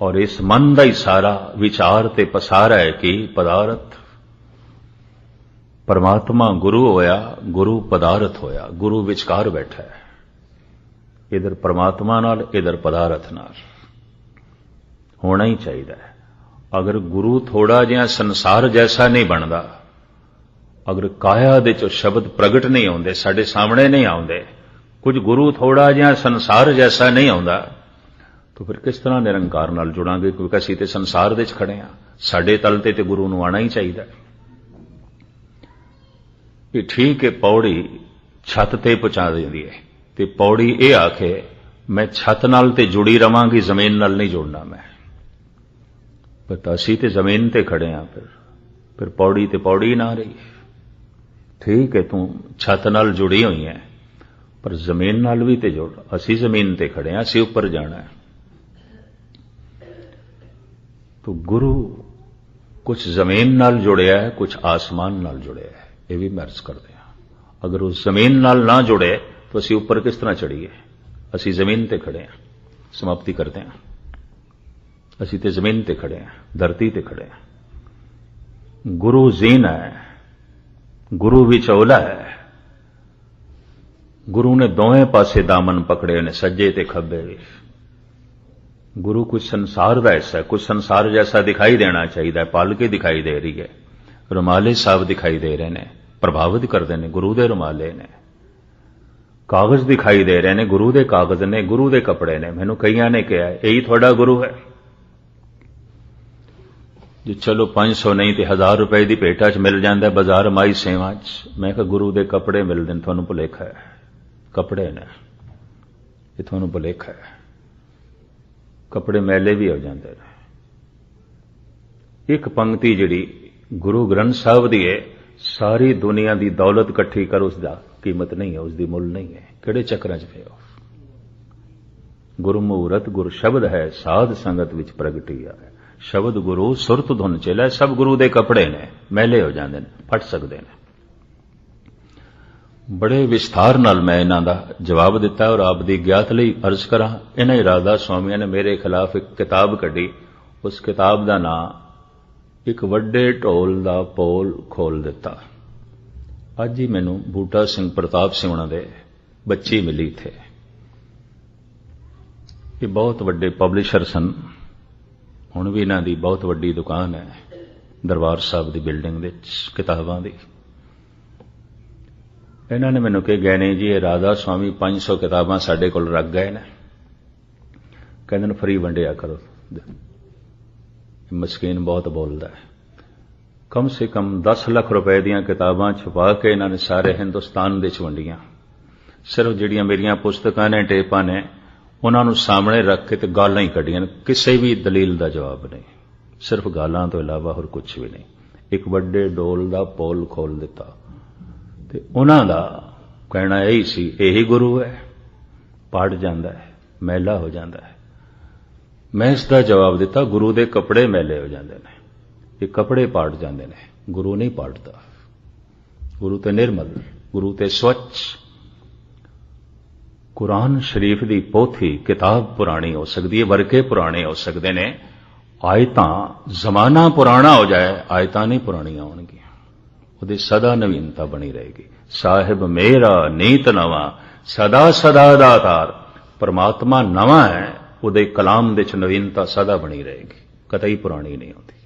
ਔਰ ਇਸ ਮਨ ਦਾ ਹੀ ਸਾਰਾ ਵਿਚਾਰ ਤੇ ਪਸਾਰਾ ਹੈ ਕਿ ਪਦਾਰਥ। ਪਰਮਾਤਮਾ ਗੁਰੂ ਹੋਇਆ, ਗੁਰੂ ਪਦਾਰਥ ਹੋਇਆ, ਗੁਰੂ ਵਿਚਕਾਰ ਬੈਠਾ ਹੈ, ਇਧਰ ਪਰਮਾਤਮਾ ਨਾਲ, ਇਧਰ ਪਦਾਰਥ ਨਾਲ। ਹੋਣਾ ਹੀ ਚਾਹੀਦਾ ਹੈ। ਅਗਰ ਗੁਰੂ ਥੋੜਾ ਜਿਹਾ ਸੰਸਾਰ ਜੈਸਾ ਨਹੀਂ ਬਣਦਾ, ਅਗਰ ਕਾਇਆ ਦੇ ਚੋਂ ਸ਼ਬਦ ਪ੍ਰਗਟ ਨਹੀਂ ਆਉਂਦੇ, ਸਾਡੇ ਸਾਹਮਣੇ ਨਹੀਂ ਆਉਂਦੇ, ਕੁਝ ਗੁਰੂ ਥੋੜਾ ਜਿਹਾ ਸੰਸਾਰ ਜੈਸਾ ਨਹੀਂ ਆਉਂਦਾ, ਤਾਂ ਫਿਰ ਕਿਸ ਤਰ੍ਹਾਂ ਨਿਰੰਕਾਰ ਨਾਲ ਜੁੜਾਂਗੇ? ਕਿਉਂਕਿ ਅਸੀਂ ਤੇ ਸੰਸਾਰ ਦੇ ਵਿੱਚ ਖੜੇ ਹਾਂ, ਸਾਡੇ ਤਲ ਤੇ ਗੁਰੂ ਨੂੰ ਆਣਾ ਹੀ ਚਾਹੀਦਾ। ਇਹ ਠੀਕ ਹੈ, ਪੌੜੀ ਛੱਤ ਤੇ ਪਹੁੰਚਾ ਦਿੰਦੀ ਹੈ, ਤੇ ਪੌੜੀ ਇਹ ਆਖੇ ਮੈਂ ਛੱਤ ਨਾਲ ਤੇ ਜੁੜੀ ਰਵਾਂਗੀ, ਜ਼ਮੀਨ ਨਾਲ ਨਹੀਂ ਜੁੜਨਾ ਮੈਂ। ਪਰ ਅਸੀਂ ਤੇ ਜ਼ਮੀਨ ਤੇ ਖੜੇ ਹਾਂ, ਫਿਰ ਪੌੜੀ ਤੇ ਪੌੜੀ ਨਾ ਰਹੀ। ਠੀਕ ਹੈ, ਤੂੰ ਛੱਤ ਨਾਲ ਜੁੜੀ ਹੋਈ ਹੈ, ਪਰ ਜ਼ਮੀਨ ਨਾਲ ਵੀ ਤੇ ਜੁੜ। ਅਸੀਂ ਜ਼ਮੀਨ ਤੇ ਖੜੇ ਹਾਂ, ਅਸੀਂ ਉੱਪਰ ਜਾਣਾ ਹੈ। ਤੋ ਗੁਰੂ ਕੁਝ ਜ਼ਮੀਨ ਨਾਲ ਜੁੜਿਆ ਹੈ, ਕੁਝ ਆਸਮਾਨ ਨਾਲ ਜੁੜਿਆ ਹੈ, ਇਹ ਵੀ ਮੈਂ ਅਰਜ਼ ਕਰਦੇ ਹਾਂ। ਅਗਰ ਉਹ ਜ਼ਮੀਨ ਨਾਲ ਨਾ ਜੁੜੇ ਤਾਂ ਅਸੀਂ ਉੱਪਰ ਕਿਸ ਤਰ੍ਹਾਂ ਚੜੀਏ? ਅਸੀਂ ਜ਼ਮੀਨ ਤੇ ਖੜੇ ਹਾਂ। ਸਮਾਪਤੀ ਕਰਦੇ ਹਾਂ। ਅਸੀਂ ਤੇ ਜ਼ਮੀਨ ਤੇ ਖੜੇ ਹਾਂ, ਧਰਤੀ ਤੇ ਖੜੇ ਹਾਂ। ਗੁਰੂ ਜ਼ੀਨ ਹੈ, ਗੁਰੂ ਵਿਚੋਲਾ ਹੈ। ਗੁਰੂ ਨੇ ਦੋਵੇਂ ਪਾਸੇ ਦਾਮਨ ਪਕੜੇ ਨੇ, ਸੱਜੇ ਤੇ ਖੱਬੇ ਵੀ। ਗੁਰੂ ਕੁਝ ਸੰਸਾਰ ਦਾ ਹਿੱਸਾ ਹੈ, ਕੁਝ ਸੰਸਾਰ ਜੈਸਾ ਦਿਖਾਈ ਦੇਣਾ ਚਾਹੀਦਾ ਹੈ, ਪਾਲਕੀ ਦਿਖਾਈ ਦੇ ਰਹੀ ਹੈ, ਰੁਮਾਲੇ ਸਾਹਿਬ ਦਿਖਾਈ ਦੇ ਰਹੇ ਨੇ, ਪ੍ਰਭਾਵਿਤ ਕਰਦੇ ਨੇ, ਗੁਰੂ ਦੇ ਰੁਮਾਲੇ ਨੇ। ਕਾਗਜ਼ ਦਿਖਾਈ ਦੇ ਰਹੇ ਨੇ, ਗੁਰੂ ਦੇ ਕਾਗਜ਼ ਨੇ, ਗੁਰੂ ਦੇ ਕੱਪੜੇ ਨੇ। ਮੈਨੂੰ ਕਈਆਂ ਨੇ ਕਿਹਾ ਇਹੀ ਤੁਹਾਡਾ ਗੁਰੂ ਹੈ ਜੀ? ਚਲੋ 500 ਨਹੀਂ ਤੇ 1000 ਰੁਪਏ ਦੀ ਭੇਟਾ 'ਚ ਮਿਲ ਜਾਂਦਾ ਬਾਜ਼ਾਰ ਮਾਈ ਸੇਵਾ 'ਚ। ਮੈਂ ਕਿਹਾ ਗੁਰੂ ਦੇ ਕੱਪੜੇ ਮਿਲਦੇ ਨੇ, ਤੁਹਾਨੂੰ ਭੁਲੇਖਾ ਹੈ, ਕੱਪੜੇ ਨੇ, ਇਹ ਤੁਹਾਨੂੰ ਭੁਲੇਖਾ ਹੈ। ਕੱਪੜੇ ਮੈਲੇ ਵੀ ਹੋ ਜਾਂਦੇ ਨੇ। ਇੱਕ ਪੰਕਤੀ ਜਿਹੜੀ ਗੁਰੂ ਗ੍ਰੰਥ ਸਾਹਿਬ ਦੀ ਹੈ, ਸਾਰੀ ਦੁਨੀਆ ਦੀ ਦੌਲਤ ਇਕੱਠੀ ਕਰ, ਉਸ ਦਾ ਕੀਮਤ ਨਹੀਂ ਹੈ, ਉਸ ਦੀ ਮੁੱਲ ਨਹੀਂ ਹੈ। ਕਿਹੜੇ ਚੱਕਰਾਂ 'ਚ ਪਏ ਹੋ? ਗੁਰੂ ਮੂਰਤ ਗੁਰ ਸ਼ਬਦ ਹੈ, ਸਾਧ ਸੰਗਤ ਵਿੱਚ ਪ੍ਰਗਟਿਆ ਹੈ। ਸ਼ਬਦ ਗੁਰੂ ਸੁਰਤ ਧੁਨ ਚਲੇ, ਸਭ ਗੁਰੂ ਦੇ ਕੱਪੜੇ ਨੇ, ਮੈਲੇ ਹੋ ਜਾਂਦੇ ਨੇ, ਫਟ ਸਕਦੇ ਨੇ। ਬੜੇ ਵਿਸਥਾਰ ਨਾਲ ਮੈਂ ਇਹਨਾਂ ਦਾ ਜਵਾਬ ਦਿੱਤਾ, ਔਰ ਆਪ ਦੀ ਗਿਆਤ ਲਈ ਅਰਜ਼ ਕਰਾਂ। ਇਹਨਾਂ ਹੀ ਰਾਧਾ ਸਵਾਮੀਆਂ ਨੇ ਮੇਰੇ ਖਿਲਾਫ ਇੱਕ ਕਿਤਾਬ ਕੱਢੀ। ਉਸ ਕਿਤਾਬ ਦਾ ਨਾਂ ਇੱਕ ਵੱਡੇ ਢੋਲ ਦਾ ਪੋਲ ਖੋਲ ਦਿੱਤਾ। ਅੱਜ ਹੀ ਮੈਨੂੰ ਬੂਟਾ ਸਿੰਘ ਪ੍ਰਤਾਪ ਸਿੰਘ ਉਹਨਾਂ ਦੇ ਬੱਚੀ ਮਿਲੀ ਇੱਥੇ। ਇਹ ਬਹੁਤ ਵੱਡੇ ਪਬਲਿਸ਼ਰ ਸਨ, ਹੁਣ ਵੀ ਇਹਨਾਂ ਦੀ ਬਹੁਤ ਵੱਡੀ ਦੁਕਾਨ ਹੈ ਦਰਬਾਰ ਸਾਹਿਬ ਦੀ ਬਿਲਡਿੰਗ ਵਿੱਚ ਕਿਤਾਬਾਂ ਦੀ। ਇਹਨਾਂ ਨੇ ਮੈਨੂੰ ਕਿਹਾ ਗਏ ਨੇ ਜੀ ਇਹ ਰਾਧਾ ਸਵਾਮੀ 500 ਕਿਤਾਬਾਂ ਸਾਡੇ ਕੋਲ ਰੱਖ ਗਏ ਨੇ, ਕਹਿੰਦੇ ਨੇ ਫਰੀ ਵੰਡਿਆ ਕਰੋ। ਮਸਕੀਨ ਬਹੁਤ ਬੋਲਦਾ ਹੈ। ਕਮ ਸੇ ਕਮ 10 ਲੱਖ ਰੁਪਏ ਦੀਆਂ ਕਿਤਾਬਾਂ ਛਪਾ ਕੇ ਇਹਨਾਂ ਨੇ ਸਾਰੇ ਹਿੰਦੁਸਤਾਨ ਦੇ ਚ ਵੰਡੀਆਂ। ਸਿਰਫ ਜਿਹੜੀਆਂ ਮੇਰੀਆਂ ਪੁਸਤਕਾਂ ਨੇ, ਟੇਪਾਂ ਨੇ, ਉਹਨਾਂ ਨੂੰ ਸਾਹਮਣੇ ਰੱਖ ਕੇ ਤੇ ਗਾਲਾਂ ਹੀ ਕੱਢੀਆਂ, ਕਿਸੇ ਵੀ ਦਲੀਲ ਦਾ ਜਵਾਬ ਨਹੀਂ, ਸਿਰਫ ਗਾਲਾਂ ਤੋਂ ਇਲਾਵਾ ਹੋਰ ਕੁਝ ਵੀ ਨਹੀਂ। ਇੱਕ ਵੱਡੇ ਡੋਲ ਦਾ ਪੋਲ ਖੋਲ ਦਿੱਤਾ ਤੇ ਉਹਨਾਂ ਦਾ ਕਹਿਣਾ ਇਹੀ ਸੀ, ਇਹੀ ਗੁਰੂ ਹੈ, ਪੜ ਜਾਂਦਾ ਹੈ, ਮੈਲਾ ਹੋ ਜਾਂਦਾ ਹੈ। ਮੈਂ ਇਸ ਦਾ ਜਵਾਬ ਦਿੱਤਾ, ਗੁਰੂ ਦੇ ਕੱਪੜੇ ਮੈਲੇ ਹੋ ਜਾਂਦੇ ਨੇ, ਇਹ ਕੱਪੜੇ ਪਾੜ ਜਾਂਦੇ ਨੇ, ਗੁਰੂ ਨਹੀਂ ਪਾੜਦਾ। ਗੁਰੂ ਤੇ ਨਿਰਮਲ, ਗੁਰੂ ਤੇ ਸਵੱਛ। ਕੁਰਾਨ ਸ਼ਰੀਫ ਦੀ ਪੋਥੀ ਕਿਤਾਬ ਪੁਰਾਣੀ ਹੋ ਸਕਦੀ ਹੈ, ਵਰਕੇ ਪੁਰਾਣੇ ਹੋ ਸਕਦੇ ਨੇ, ਆਇਤਾਂ ਜ਼ਮਾਨਾ ਪੁਰਾਣਾ ਹੋ ਜਾਏ, ਆਇਤਾਂ ਨਹੀਂ ਪੁਰਾਣੀਆਂ ਹੋਣਗੀਆਂ, ਉਹਦੀ ਸਦਾ ਨਵੀਨਤਾ ਬਣੀ ਰਹੇਗੀ। ਸਾਹਿਬ ਮੇਰਾ ਨੀਤ ਨਵਾਂ, ਸਦਾ ਸਦਾ ਦਾਤਾਰ। ਪਰਮਾਤਮਾ ਨਵਾਂ ਹੈ, ਉਹਦੇ ਕਲਾਮ ਦੇ ਚ ਨਵੀਨਤਾ ਸਦਾ ਬਣੀ ਰਹੇਗੀ, ਕਤਈ ਪੁਰਾਣੀ ਨਹੀਂ ਹੁੰਦੀ।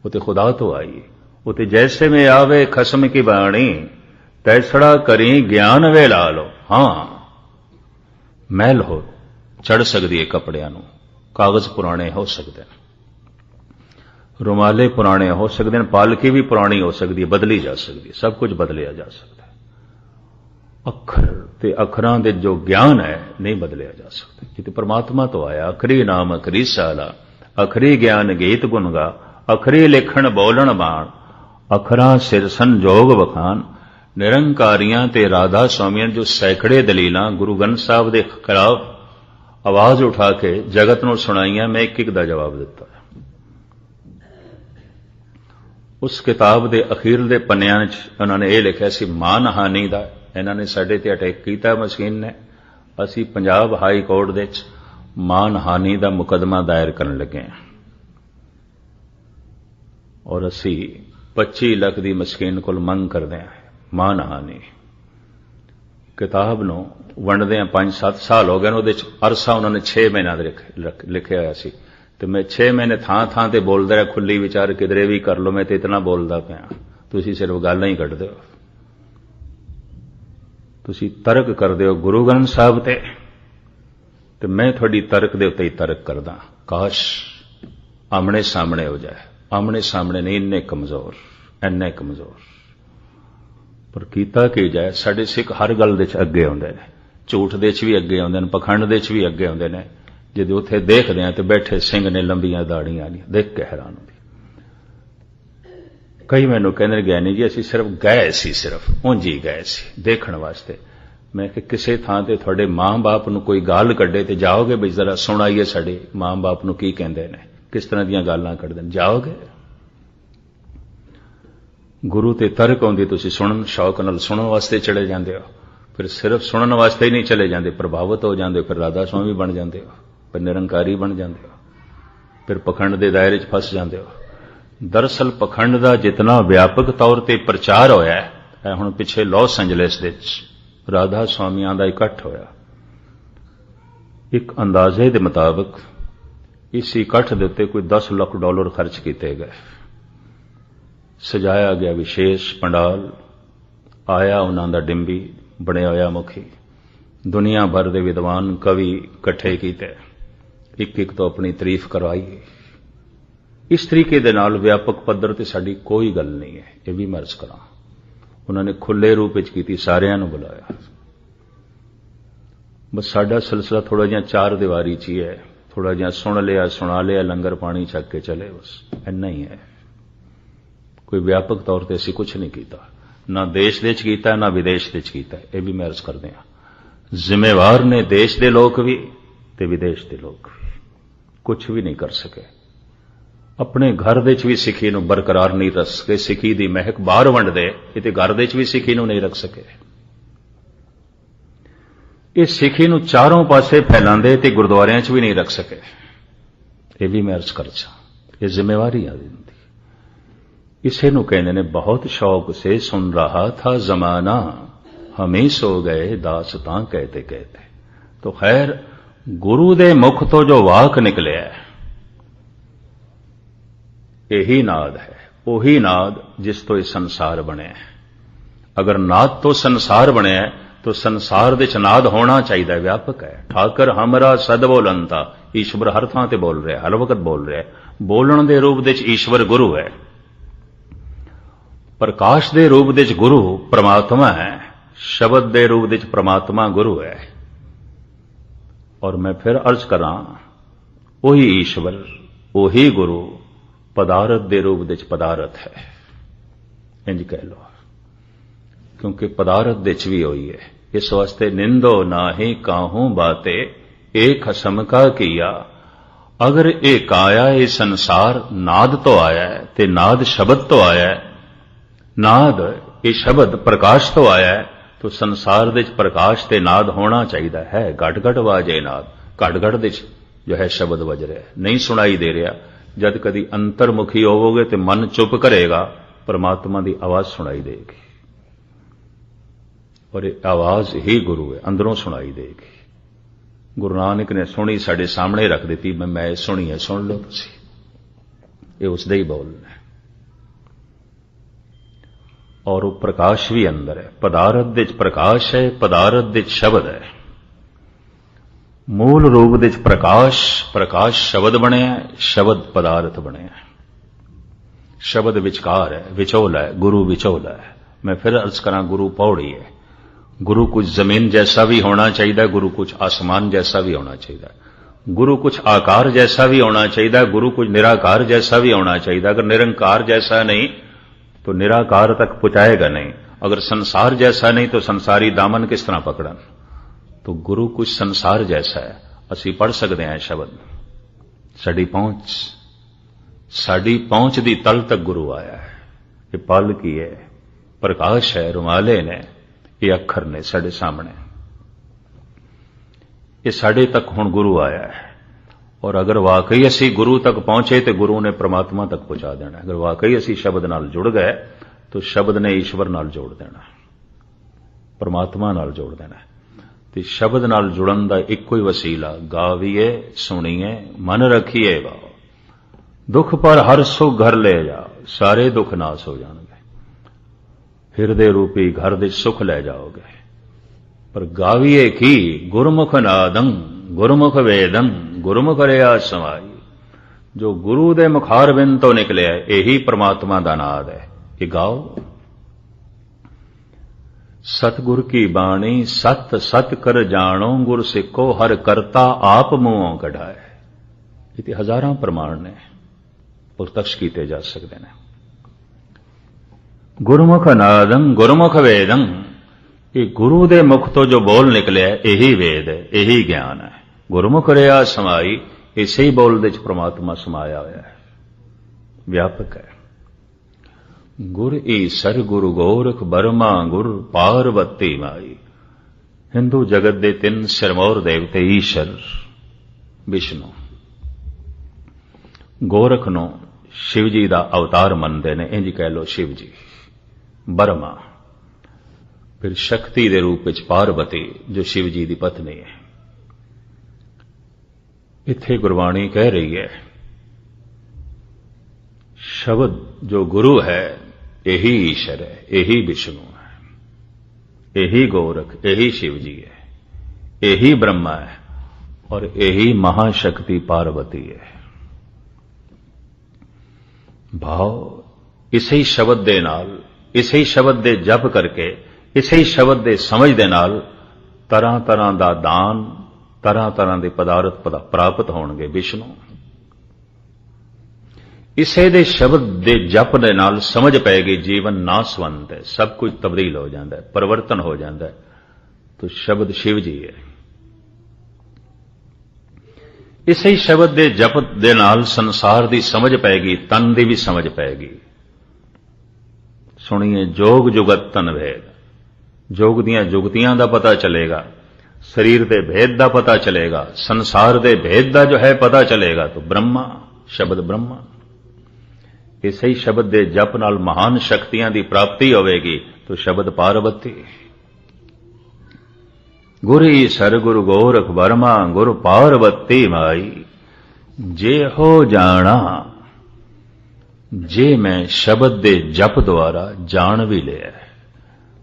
ਉਹ ਤੇ ਖੁਦਾ ਤੋਂ ਆਈ, ਉਹ ਤੇ ਜੈਸੇ में ਆਵੇ ਖਸਮ ਕੀ ਬਾਣੀ, ਤੈਸੜਾ ਕਰੀ ਗਿਆਨ ਵੇ ਲਾ ਲੋ। ਹਾਂ, ਮੈਲ ਹੋ ਚੜ ਸਕਦੀ ਹੈ ਕੱਪੜਿਆਂ ਨੂੰ, ਕਾਗਜ਼ ਪੁਰਾਣੇ ਹੋ ਸਕਦੇ ਨੇ, ਰੁਮਾਲੇ ਪੁਰਾਣੇ ਹੋ ਸਕਦੇ ਨੇ, ਪਾਲਕੀ ਵੀ ਪੁਰਾਣੀ ਹੋ ਸਕਦੀ ਹੈ, ਬਦਲੀ ਜਾ ਸਕਦੀ ਹੈ, ਸਭ ਕੁਝ ਬਦਲਿਆ ਜਾ ਸਕਦਾ ਹੈ। ਅੱਖਰ ਤੇ ਅੱਖਰਾਂ ਦੇ ਜੋ ਗਿਆਨ ਹੈ ਨਹੀਂ ਬਦਲਿਆ ਜਾ ਸਕਦਾ, ਇਹ ਤੇ ਪਰਮਾਤਮਾ ਤੋਂ ਆਇਆ। ਅਖਰੀ ਨਾਮ ਅਖਰੀ ਸਾਲਾ, ਅਖਰੀ ਗਿਆਨ ਗੀਤ ਗੁਣਗਾ, ਅਖਰੀ ਲਿਖਣ ਬੋਲਣ ਬਾਣ, ਅੱਖਰਾਂ ਸਿਰ ਸੰਜੋਗ ਵਖਾਨ। ਨਿਰੰਕਾਰੀਆਂ ਤੇ ਰਾਧਾ ਸਵਾਮੀਆਂ ਜੋ ਸੈਂਕੜੇ ਦਲੀਲਾਂ ਗੁਰੂ ਗ੍ਰੰਥ ਸਾਹਿਬ ਦੇ ਖਿਲਾਫ ਆਵਾਜ਼ ਉਠਾ ਕੇ ਜਗਤ ਨੂੰ ਸੁਣਾਈਆਂ, ਮੈਂ ਇੱਕ ਇੱਕ ਦਾ ਜਵਾਬ ਦਿੱਤਾ। ਉਸ ਕਿਤਾਬ ਦੇ ਅਖੀਰਲੇ ਪੰਨਿਆਂ 'ਚ ਉਹਨਾਂ ਨੇ ਇਹ ਲਿਖਿਆ ਸੀ, ਮਾਨ ਹਾਨੀ ਦਾ ਇਹਨਾਂ ਨੇ ਸਾਡੇ ਤੇ ਅਟੈਕ ਕੀਤਾ ਮਸ਼ੀਨ ਨੇ, ਅਸੀਂ ਪੰਜਾਬ ਹਾਈ ਕੋਰਟ ਦੇ 'ਚ ਮਾਨ ਹਾਨੀ ਦਾ ਮੁਕੱਦਮਾ ਦਾਇਰ ਕਰਨ ਲੱਗੇ ਹਾਂ ਔਰ ਅਸੀਂ 25 ਲੱਖ ਦੀ ਮਸ਼ੀਨ ਕੋਲ ਮੰਗ ਕਰਦੇ ਹਾਂ ਮਾਨ ਹਾਨੀ। ਕਿਤਾਬ ਨੂੰ ਵੰਡਦੇ ਹਾਂ 5-7 ਸਾਲ ਹੋ ਗਏ ਨੇ, ਉਹਦੇ 'ਚ ਅਰਸਾ ਉਹਨਾਂ ਨੇ 6 ਮਹੀਨਿਆਂ ਦਾ ਲਿਖਿਆ ਹੋਇਆ ਸੀ ਤੇ ਮੈਂ 6 ਮਹੀਨੇ ਥਾਂ ਤੇ ਬੋਲਦਾ ਰਿਹਾ, ਖੁੱਲੀ ਵਿਚਾਰ ਕਿਧਰੇ ਵੀ ਕਰ ਲਓ, ਮੈਂ ਤੇ ਇਤਨਾ ਬੋਲਦਾ ਪਿਆ, ਤੁਸੀਂ ਸਿਰਫ ਗਾਲਾਂ ਹੀ ਕੱਢਦੇ ਹੋ। ਤੁਸੀਂ ਤਰਕ ਕਰਦੇ ਹੋ ਗੁਰੂ ਗ੍ਰੰਥ ਸਾਹਿਬ ਤੇ ਮੈਂ ਤੁਹਾਡੀ ਤਰਕ ਦੇ ਉੱਤੇ ਹੀ ਤਰਕ ਕਰਦਾ। ਕਾਸ਼ ਆਮਣੇ ਸਾਹਮਣੇ ਹੋ ਜਾਏ, ਆਮਣੇ ਸਾਹਮਣੇ ਨਹੀਂ, ਇੰਨੇ ਕਮਜ਼ੋਰ, ਇੰਨੇ ਕਮਜ਼ੋਰ। ਪਰ ਕੀਤਾ ਕੀ ਜਾਏ, ਸਾਡੇ ਸਿੱਖ ਹਰ ਗੱਲ ਦੇ 'ਚ ਅੱਗੇ ਆਉਂਦੇ ਨੇ, ਝੂਠ ਦੇ 'ਚ ਵੀ ਅੱਗੇ ਆਉਂਦੇ ਨੇ, ਪਖੰਡ ਦੇ 'ਚ ਵੀ ਅੱਗੇ ਆਉਂਦੇ ਨੇ। ਜਦੋਂ ਉੱਥੇ ਦੇਖਦੇ ਆ ਤੇ ਬੈਠੇ ਸਿੰਘ ਨੇ ਲੰਬੀਆਂ ਦਾੜੀਆਂ ਨਹੀਂ, ਦੇਖ ਕੇ ਹੈਰਾਨ ਹੁੰਦੀ। ਕਈ ਮੈਨੂੰ ਕਹਿੰਦੇ ਗਿਆਨੀ ਜੀ ਅਸੀਂ ਸਿਰਫ ਗਏ ਸੀ, ਸਿਰਫ ਉਂਝ ਹੀ ਗਏ ਸੀ ਦੇਖਣ ਵਾਸਤੇ। ਮੈਂ ਕਿ ਕਿਸੇ ਥਾਂ ਤੇ ਤੁਹਾਡੇ ਮਾਂ-ਬਾਪ ਨੂੰ ਕੋਈ ਗਾਲ ਕੱਢੇ ਤੇ ਜਾਓਗੇ ਵੀ ਜ਼ਰਾ ਸੁਣਾਈਏ ਸਾਡੇ ਮਾਂ-ਬਾਪ ਨੂੰ ਕੀ ਕਹਿੰਦੇ ਨੇ, ਕਿਸ ਤਰ੍ਹਾਂ ਦੀਆਂ ਗਾਲਾਂ ਕੱਢਦੇ ਨੇ, ਜਾਓਗੇ? ਗੁਰੂ ਤੇ ਤਰਕ ਆਉਂਦੀ, ਤੁਸੀਂ ਸੁਣਨ ਸ਼ੌਕ ਨਾਲ ਸੁਣਨ ਵਾਸਤੇ ਚਲੇ ਜਾਂਦੇ ਹੋ, ਫਿਰ ਸਿਰਫ ਸੁਣਨ ਵਾਸਤੇ ਹੀ ਨਹੀਂ ਚਲੇ ਜਾਂਦੇ, ਪ੍ਰਭਾਵਿਤ ਹੋ ਜਾਂਦੇ ਹੋ, ਫਿਰ ਰਾਧਾ ਸਵਾਮੀ ਬਣ ਜਾਂਦੇ ਹੋ, ਫਿਰ ਨਿਰੰਕਾਰੀ ਬਣ ਜਾਂਦੇ ਹੋ, ਫਿਰ ਪਖੰਡ ਦੇ ਦਾਇਰੇ 'ਚ ਫਸ ਜਾਂਦੇ ਹੋ। ਦਰਅਸਲ ਪਖੰਡ ਦਾ ਜਿਤਨਾ ਵਿਆਪਕ ਤੌਰ ਤੇ ਪ੍ਰਚਾਰ ਹੋਇਆ ਹੈ, ਹੁਣ ਪਿੱਛੇ ਲਾਸ ਐਂਜਲਸ ਦੇ ਵਿੱਚ ਰਾਧਾ ਸਵਾਮੀਆਂ ਦਾ ਇਕੱਠ ਹੋਇਆ। ਇੱਕ ਅੰਦਾਜ਼ੇ ਦੇ ਮੁਤਾਬਕ ਇਸ ਇਕੱਠ ਦੇ ਉੱਤੇ ਕੋਈ $10 ਲੱਖ ਖਰਚ ਕੀਤੇ ਗਏ, ਸਜਾਇਆ ਗਿਆ ਵਿਸ਼ੇਸ਼ ਪੰਡਾਲ, ਆਇਆ ਉਹਨਾਂ ਦਾ ਡਿੰਬੀ ਬਣਿਆ ਹੋਇਆ ਮੁਖੀ, ਦੁਨੀਆ ਭਰ ਦੇ ਵਿਦਵਾਨ ਕਵੀ ਇਕੱਠੇ ਕੀਤੇ, ਇੱਕ ਤੋਂ ਆਪਣੀ ਤਾਰੀਫ ਕਰਵਾਈ। ਇਸ ਤਰੀਕੇ ਦੇ ਨਾਲ ਵਿਆਪਕ ਪੱਧਰ ਤੇ ਸਾਡੀ ਕੋਈ ਗੱਲ ਨਹੀਂ ਹੈ, ਇਹ ਵੀ ਮੈਂ ਅਰਜ਼ ਕਰਾਂ। ਉਹਨਾਂ ਨੇ ਖੁੱਲੇ ਰੂਪ ਵਿੱਚ ਕੀਤੀ, ਸਾਰਿਆਂ ਨੂੰ ਬੁਲਾਇਆ। ਬਸ ਸਾਡਾ ਸਿਲਸਿਲਾ ਥੋੜਾ ਜਿਹਾ ਚਾਰ ਦੀਵਾਰੀ 'ਚ ਹੀ ਹੈ, ਥੋੜਾ ਜਿਹਾ ਸੁਣ ਲਿਆ, ਸੁਣਾ ਲਿਆ, ਲੰਗਰ ਪਾਣੀ ਛਕ ਕੇ ਚਲੇ, ਬਸ ਇੰਨਾ ਹੀ ਹੈ। ਕੋਈ ਵਿਆਪਕ ਤੌਰ ਤੇ ਅਸੀਂ ਕੁਝ ਨਹੀਂ ਕੀਤਾ, ਨਾ ਦੇਸ਼ ਦੇ 'ਚ ਕੀਤਾ, ਨਾ ਵਿਦੇਸ਼ ਦੇ 'ਚ ਕੀਤਾ, ਇਹ ਵੀ ਮੈਂ ਅਰਜ਼ ਕਰਦੇ ਹਾਂ। ਜ਼ਿੰਮੇਵਾਰ ਨੇ ਦੇਸ਼ ਦੇ ਲੋਕ ਵੀ ਤੇ ਵਿਦੇਸ਼ ਦੇ ਲੋਕ ਵੀ, ਕੁਝ ਵੀ ਨਹੀਂ ਕਰ ਸਕੇ। ਆਪਣੇ ਘਰ ਦੇ 'ਚ ਵੀ ਸਿੱਖੀ ਨੂੰ ਬਰਕਰਾਰ ਨਹੀਂ ਰੱਖ ਸਕੇ, ਸਿੱਖੀ ਦੀ ਮਹਿਕ ਬਾਹਰ ਵੰਡਦੇ, ਇਹ ਤੇ ਘਰ ਦੇ 'ਚ ਵੀ ਸਿੱਖੀ ਨੂੰ ਨਹੀਂ ਰੱਖ ਸਕੇ। ਇਹ ਸਿੱਖੀ ਨੂੰ ਚਾਰੋਂ ਪਾਸੇ ਫੈਲਾਉਂਦੇ ਤੇ ਗੁਰਦੁਆਰਿਆਂ 'ਚ ਵੀ ਨਹੀਂ ਰੱਖ ਸਕੇ, ਇਹ ਵੀ ਮੈਂ ਅਰਜ਼ ਕਰਦਾ। ਇਹ ਜ਼ਿੰਮੇਵਾਰੀ ਆਦੀ ਹੁੰਦੀ। ਇਸੇ ਨੂੰ ਕਹਿੰਦੇ ਨੇ ਬਹੁਤ ਸ਼ੌਕ ਸੇ ਸੁਨ ਰਹਾ ਥਾ ਜ਼ਮਾਨਾ, ਹਮੇ ਸੋ ਗਏ ਦਾਸਤਾਂ ਕਹਤੇ ਕਹਤੇ। तो खैर गुरु दे मुख तो जो वाक निकलिया यही नाद है, वही नाद जिस तो यह संसार बने। अगर नाद तो संसार बने तो संसार दे च नाद होना चाहिए, व्यापक है। ठाकर हमरा सद बोलनता, ईश्वर हर थां ते बोल रहा है, हर वक्त बोल रहा है। बोलन दे रूप दे च ईश्वर गुरु है। ਪ੍ਰਕਾਸ਼ ਦੇ ਰੂਪ ਵਿੱਚ ਗੁਰੂ ਪ੍ਰਮਾਤਮਾ ਹੈ, ਸ਼ਬਦ ਦੇ ਰੂਪ ਵਿੱਚ ਪ੍ਰਮਾਤਮਾ ਗੁਰੂ ਹੈ। ਔਰ ਮੈਂ ਫਿਰ ਅਰਜ਼ ਕਰਾਂ, ਉਹੀ ਈਸ਼ਵਰ, ਉਹੀ ਗੁਰੂ ਪਦਾਰਥ ਦੇ ਰੂਪ ਵਿੱਚ ਪਦਾਰਥ ਹੈ, ਇੰਜ ਕਹਿ ਲਓ, ਕਿਉਂਕਿ ਪਦਾਰਥ ਦੇ ਚ ਵੀ ਹੋਈ ਹੈ। ਇਸ ਵਾਸਤੇ ਨਿੰਦੋ ਨਾਹੀ ਕਾਹੂ ਬਾਤੇ ਏਕ ਖਸਮ ਕਾ ਕੀਆ। ਅਗਰ ਇਹ ਕਾਇਆ, ਇਹ ਸੰਸਾਰ ਨਾਦ ਤੋਂ ਆਇਆ ਹੈ ਤੇ ਨਾਦ ਸ਼ਬਦ ਤੋਂ ਆਇਆ ਹੈ, ਨਾਦ ਇਹ ਸ਼ਬਦ ਪ੍ਰਕਾਸ਼ ਤੋਂ ਆਇਆ ਹੈ, तो संसार ਵਿੱਚ ਪ੍ਰਕਾਸ਼ ਤੇ ਨਾਦ ਹੋਣਾ ਚਾਹੀਦਾ ਹੈ। ਘਟ ਘਟ ਵਾਜੇ ਨਾਦ, ਘਟ ਘਟ ਵਿੱਚ ਜੋ ਹੈ ਸ਼ਬਦ ਵਜ ਰਿਹਾ, ਨਹੀਂ ਸੁਣਾਈ ਦੇ ਰਿਹਾ। ਜਦ ਕਦੀ ਅੰਤਰਮੁਖੀ ਹੋਵੋਗੇ ਤੇ ਮਨ ਚੁੱਪ ਕਰੇਗਾ, ਪਰਮਾਤਮਾ ਦੀ ਆਵਾਜ਼ ਸੁਣਾਈ ਦੇਗੀ, ਔਰ ਇਹ ਆਵਾਜ਼ ਹੀ ਗੁਰੂ ਹੈ, ਅੰਦਰੋਂ ਸੁਣਾਈ ਦੇਗੀ। ਗੁਰੂ ਨਾਨਕ ਨੇ ਸੁਣੀ, ਸਾਡੇ ਸਾਹਮਣੇ ਰੱਖ ਦਿੱਤੀ, ਮੈਂ ਸੁਣੀ ਹੈ, ਸੁਣ ਲਓ ਤੁਸੀਂ, ਇਹ ਉਸ ਦੇ ਹੀ ਬੋਲ ਨੇ। ਔਰ ਉਹ ਪ੍ਰਕਾਸ਼ ਵੀ ਅੰਦਰ ਹੈ, ਪਦਾਰਥ ਵਿੱਚ ਪ੍ਰਕਾਸ਼ ਹੈ, ਪਦਾਰਥ ਵਿੱਚ ਸ਼ਬਦ ਹੈ। ਮੂਲ ਰੂਪ ਵਿੱਚ ਪ੍ਰਕਾਸ਼, ਪ੍ਰਕਾਸ਼ ਸ਼ਬਦ ਬਣਿਆ, ਸ਼ਬਦ ਪਦਾਰਥ ਬਣਿਆ। ਸ਼ਬਦ ਵਿਚਕਾਰ ਹੈ, ਵਿਚੋਲਾ ਹੈ, ਗੁਰੂ ਵਿਚੋਲਾ ਹੈ। ਮੈਂ ਫਿਰ ਅਰਜ਼ ਕਰਾਂ, ਗੁਰੂ ਪੌੜੀ ਹੈ। ਗੁਰੂ ਕੁਝ ਜ਼ਮੀਨ ਜੈਸਾ ਵੀ ਹੋਣਾ ਚਾਹੀਦਾ, ਗੁਰੂ ਕੁਝ ਆਸਮਾਨ ਜੈਸਾ ਵੀ ਹੋਣਾ ਚਾਹੀਦਾ, गुरु कुछ आकार जैसा भी होना चाहिए, गुरु कुछ निराकार जैसा भी होना चाहिए। अगर निरंकार जैसा नहीं तो निराकार तक पहुंचाएगा नहीं, अगर संसार जैसा नहीं तो संसारी दामन किस तरह पकड़न। तो गुरु कुछ संसार जैसा है। असी पढ़ सकते हैं शब्द, साड़ी पहुंच दी तल तक गुरु आया है। ये पल की है, प्रकाश है, रुमाले ने, ये अखर ने साढ़े सामने, ये साढ़े तक हुण गुरु आया है। और अगर वाकई असी गुरु तक पहुंचे तो गुरु ने परमात्मा तक पहुंचा देना। अगर वाकई असी शब्द नाल जुड़ गए तो शब्द ने ईश्वर नाल जोड़ देना, परमात्मा नाल जोड़ देना। तो शब्द नाल जुड़न दा इक्को ही वसीला, गावीए सुनीए मन रखिए वाओ, दुख पर हर सुख घर ले जाओ, सारे दुख नाश हो जाएंगे, हिरदे रूपी घर दे सुख ले जाओगे। पर गावीए की गुरमुख नादं गुरमुख वेदं गुरमुख रिया समाई। जो गुरु दे मुखारबिंद तो निकले है, यही परमात्मा दा नाद है। ये गाओ, सतगुर की बाणी सत सत कर जानो, गुर सिखो हर करता आप मुंहों कढ़ाए। इति हजारां प्रमाण ने प्रत्यक्ष कीते जा सकते हैं। गुरमुख नादं गुरमुख वेदं, ये गुरु दे मुख तो जो बोल निकले यही वेद है, यही ज्ञान है। गुरमुख रिया समाई, इसे ही बोल दे परमात्मा समाया हुआ है, व्यापक है। गुर ईसर गुरु गोरख बर्मा गुर पार्वती माई। हिंदू जगत दे तीन सिरमौर देवते ईश्वर विष्णु, गोरख नो शिव जी का अवतार मनते ने, इंज कह लो शिव जी। बर्मा फिर शक्ति के रूप में पार्वती जो शिव जी की पत्नी है। इत्थे गुरबाणी कह रही है, शब्द जो गुरु है यही ईश्वर है, यही विष्णु है, यही गोरख, यही शिव जी है, यही ब्रह्मा है और यही महाशक्ति पार्वती है। भाव इसे शब्द दे नाल, इसे शब्द दे जप करके, इसे शब्द दे समझ दे नाल तरह तरह दा दान, तरह तरह के पदार्थ प्राप्त होणगे। विष्णु इसे दे शब्द दे जप दे नाल समझ पैगी, जीवन नासवंत है, सब कुछ तब्दील हो जाता है, परिवर्तन हो जाता है। तो शब्द शिव जी है। इसे शब्द दे जप दे नाल संसार की समझ पैगी, तन की भी समझ पैगी। सुनिए, जोग जुगत तन भेद, जोग दियां जुगतियां दा पता चलेगा, शरीर दे भेद दा पता चलेगा, संसार दे भेद दा जो है पता चलेगा। तो ब्रह्मा, शब्द ब्रह्मा, इसे ही शब्द दे जप नाल महान शक्तियां दी प्राप्ति होवेगी। तो शब्द पार्वती। गुरु ईसर गुरु गोरख बर्मा गुरु पार्वती माई। जे हो जाना, जे मैं शब्द दे जप द्वारा जान भी लिया,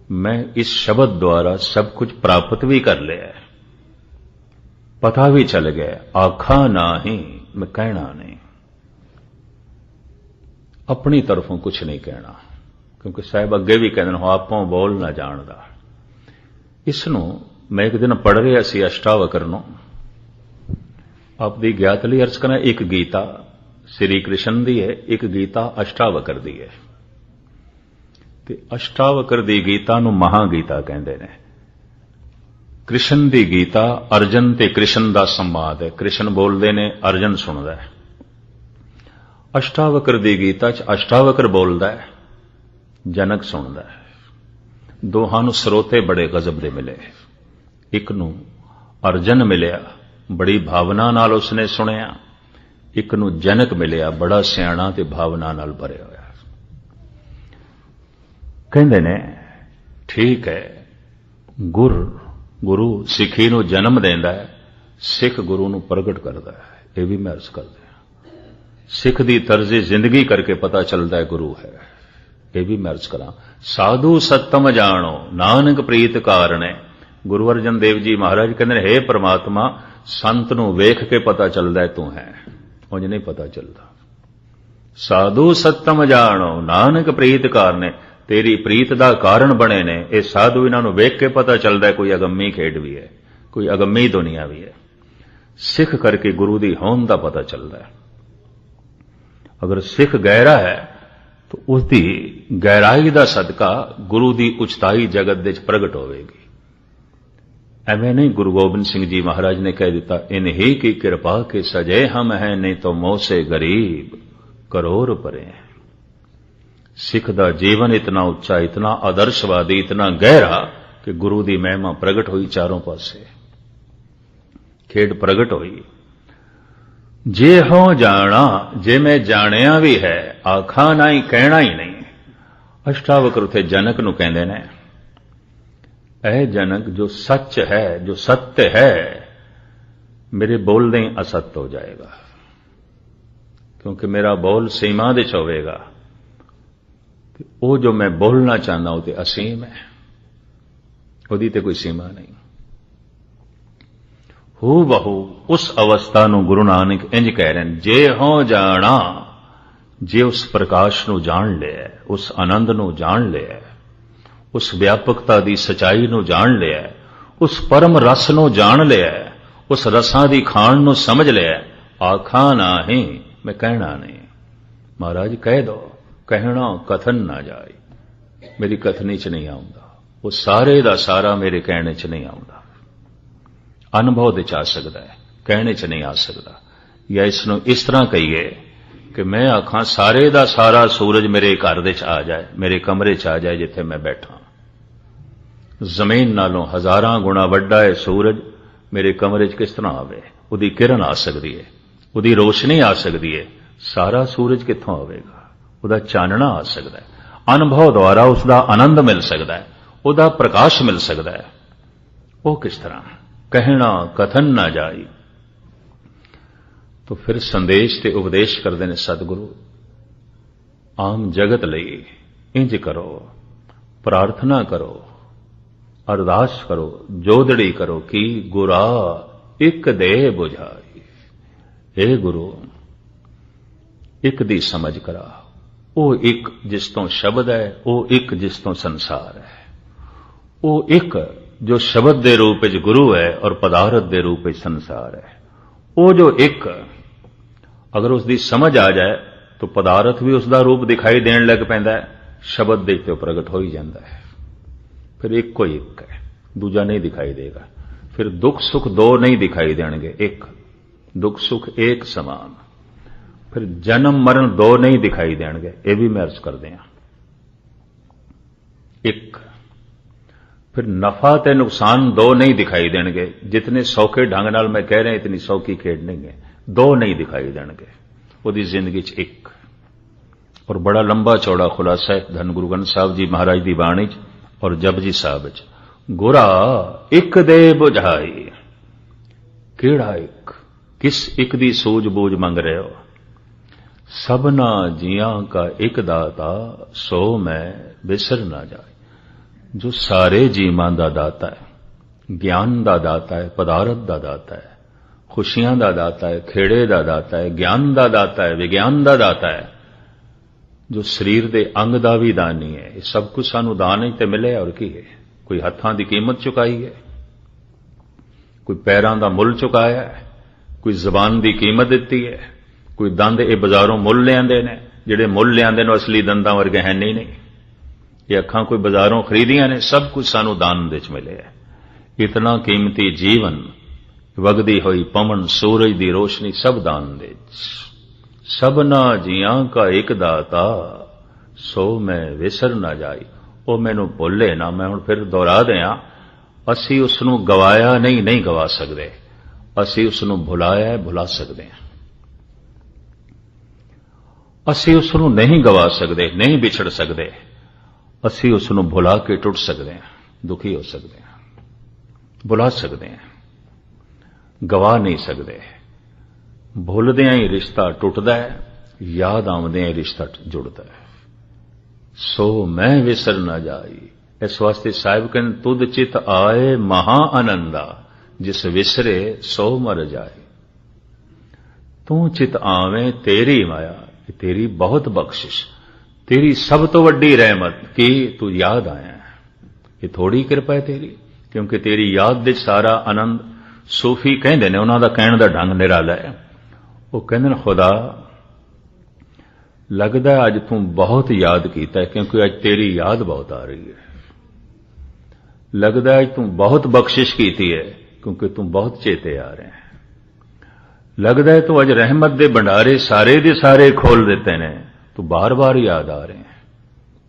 मैं इस शब्द द्वारा सब कुछ प्राप्त भी कर लिया, पता भी चल गया, आखा ना ही, मैं कहना नहीं, अपनी तरफों कुछ नहीं कहना, क्योंकि साहब अगे भी कहते हो आपों बोल ना जानदा। इसनों मैं एक दिन पढ़ रहा सी अष्टावकर नूं, आपकी ज्ञात लई अर्ज करा। एक गीता श्री कृष्ण दी है, एक गीता अष्टावकर दी है। ते अष्टावकर दी गीता नूं महागीता कहंदे ने। कृष्ण दी गीता अर्जन ते कृष्ण दा संवाद है। कृष्ण बोलदे ने, अर्जन सुनदा है। अष्टावकर दी गीता च अष्टावकर बोलदा है, जनक सुनदा है। दोहां नूं स्रोते बड़े गजब दे मिले। एक नूं अर्जन मिलिया, बड़ी भावना नाल उसने सुनिया। एक नूं जनक मिलिया, बड़ा सियाणा ते भावना नाल भरिया होया। कहंदे ने ठीक है, गुरु सिੱਖੀ ਨੂੰ जन्म देंदा है, सिख गुरु ਨੂੰ प्रगट करदा है। यह भी मैं अर्ज करदा। सिख दी तर्जे जिंदगी करके पता चलता है गुरु है। यह भी मैं अर्ज करा। साधु सत्तम जानो नानक प्रीत कारणे। गुरु अर्जन देव जी महाराज कहते हे परमात्मा, संत नूं वेख के पता चलता है तू है, उंज नहीं पता चलता। साधु सत्तम जानो नानक प्रीत कारणे, तेरी प्रीत दा कारण बने ने। ये साधु इन्हां नूं वेख के पता चलता है कोई अगम्मी खेड भी है, कोई अगम्मी दुनिया भी है। सिख करके गुरु दी होंद दा पता चलता है। अगर सिख गहरा है तो उसकी गहराई का सदका गुरु की उचताई जगत दे प्रगट होगी। एवं नहीं, गुरु गोबिंद सिंह जी महाराज ने कह दिता, इन्हीं की कृपा के सजे हम हैं, नहीं तो मोह से गरीब करोड़ परे हैं। सिख दा जीवन इतना उच्चा, इतना आदर्शवादी, इतना गहरा कि गुरु की महिमा प्रगट हुई चारों पासे, खेड प्रगट हुई। जे हो जाना, जे मैं जानिया भी है, आखा ना ही कहना ही नहीं। अष्टावकर उथे जनक नूं कहंदे ने, ऐ जनक जो सच है, जो सत्य है, मेरे बोलदे ही असत्य हो जाएगा। क्योंकि मेरा बोल सीमा दे च होवेगा। वो जो मैं बोलना चाहना वो तो असीम है, उहदी ते कोई सीमा नहीं। हू बहु उस अवस्था नूं गुरु नानक इंज कह रहे हैं, जे हो जाना, जे उस प्रकाश नूं जान लिया, उस आनंद नूं जान लिया, उस व्यापकता दी सच्चाई नूं जान लिया, उस परम रस नूं जान लिया, उस रसां दी खाण नूं समझ लिया, आखा ना ही, मैं कहना नहीं। महाराज कह दो, कहना कथन ना जाए, मेरी कथनी च नहीं आउंदा। वो सारे दा सारा मेरे कहने च नहीं आउंदा। अनुभव दे च आ सकता है, कहने च नहीं आ सकता। या इसनों इस तरह कहिए कि मैं आखां सारे दा सारा सूरज मेरे घर दे च आ जाए, मेरे कमरे च आ जाए जिथे मैं बैठा। जमीन नालों हजारां गुणा वड्डा है सूरज, मेरे कमरे च किस तरह आवे? उहदी किरण आ सकती है, उहदी रोशनी आ सकती है। सारा सूरज कित्थों आवेगा? उहदा चानना आ सकता है। अनुभव द्वारा उसका आनंद मिल सकता है, उहदा प्रकाश मिल सकता है। वो किस तरह? कहना कथन ना जाई। तो फिर संदेश ते उपदेश करते हैं सतगुरु, आम जगत लई इंज करो, प्रार्थना करो, अरदास करो, जोदड़ी करो कि गुरा एक दे बुझाई। हे गुरु, एक दी समझ करा। वो एक जिस तो शब्द है, वो एक जिस तो संसार है। वो एक जो शब्द दे रूप में गुरु है और पदार्थ दे रूप में संसार है। वो जो एक अगर उसकी समझ आ जाए तो पदार्थ भी उसका रूप दिखाई देने लग पैंदा है, शब्द देखते हो प्रगट हो ही जाता है। फिर एक को एक है, दूजा नहीं दिखाई देगा। फिर दुख सुख दो नहीं दिखाई देंगे, एक दुख सुख एक समान। फिर जन्म मरण दो नहीं दिखाई देंगे, ये भी मैं अर्ज कर दें। एक फिर नफा ते नुकसान दो नहीं दिखाई देंगे। जितने सौखे ढंग नाल मैं कह रहा हूं इतनी सौखी खेड नहीं है, दो नहीं दिखाई देंगे। उहदी जिंदगी च एक। और बड़ा लंबा चौड़ा खुलासा है धन गुरु ग्रंथ साहब जी महाराज की बाणी और जपजी साहब च, गुरा एक दे बुझाई। केड़ा एक? किस एक दी सूझबूझ मंग रहे हो? सबना जियां का एक दाता, सो मैं बिसर ना जाए। जो सारे जीवां दा दाता है, ज्ञान दा दाता है, पदार्थ दा दाता है, खुशियां दा दाता है, खेड़े दा दाता है, ज्ञान दा दाता है, विज्ञान दा दाता है। जो शरीर के अंग का भी दान नहीं है, सब कुछ सानू दान ही तो मिले। और की है, कोई हत्थां की कीमत चुकाई है, कोई पैरां का मुल चुकाया है, कोई जबान की कीमत दी है, कोई दंद ये बाजारों मुल लियाते ने, जिहड़े मुल लियाते ने असली दंदां वर्गे है नहीं। ये अखां कोई बाजारों खरीदियां ने, सब कुछ सानू दान दे मिले है। इतना कीमती जीवन, वगदी हुई पवन, सूरज की रोशनी, सब दान दे। सबना जियां का एक दाता, सो मैं विसर ना जाई। वो मैनू भुले ना, मैं हुण फिर दोहरा दियां, असी उसनू गवाया नहीं गवा सकते, असी उसनू भुलाया भुला सकते हैं। असी उसनू नहीं गवा सकते, नहीं बिछड़ सकते, असी उसनू भुला के टुट सकते हैं, दुखी हो सकते हैं, भुला सकते हैं, गवा नहीं सकते। भुलदियां ही रिश्ता टुटदा है, याद आउंदियां ही रिश्ता जुड़ता है। सो मैं विसर ना जाई, इस वास्ते साहिब कहते तुद चित आए महा आनंदा, जिस विसरे सो मर जाए। तू चित आवे तेरी माया, तेरी बहुत बख्शिश, तेरी सब तो वड्डी रहमत कि तू याद आया। ये थोड़ी कृपा है तेरी, क्योंकि तेरी याद दे सारा आनंद। सूफी कहते ने, उन्हों का कहने का ढंग निराला है। वो कहते हैं खुदा लगता है अज तू बहुत याद किया है, क्योंकि अज तेरी याद बहुत आ रही है। लगता है अज तू बहुत बख्शिश की है, क्योंकि तू बहुत चेते आ रहे हैं। लगता है तू अज रहमत दे भंडारे सारे दे सारे खोल देते ने, तू बार बार याद आ रहे हैं,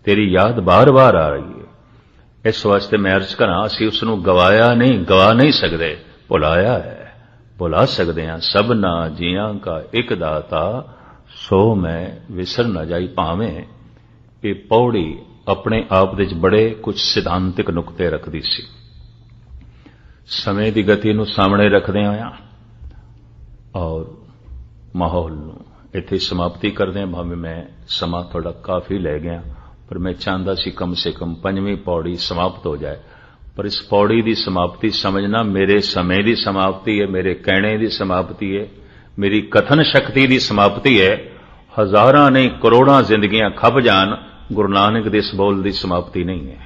तेरी याद बार बार आ रही है। इस वास्ते मैं अर्ज करा, असी उसनू गवाया नहीं, गवा नहीं सकते, भुलाया है, भुला सकते हैं। सबना जियां का एक दाता, सो मैं विसर न जाई। भावें ये पौड़ी अपने आप दे बड़े कुछ सिद्धांतिक नुकते रखती सी, समय की गति नूं सामने रखदे होया और माहौल नूं इत्थे समाप्ति करदे हां। भावें मैं समा थोड़ा काफी लै गया, पर मैं चाहता सी कम से कम 5वीं पौड़ी समाप्त हो जाए। पर इस पौड़ी की समाप्ति समझना मेरे समय की समाप्ति है, मेरे कहने की समाप्ति है, मेरी कथन शक्ति की समाप्ति है। हजारां नहीं करोड़ां जिंदगियां खप जान, गुरु नानक दे इस बोल की समाप्ति नहीं है।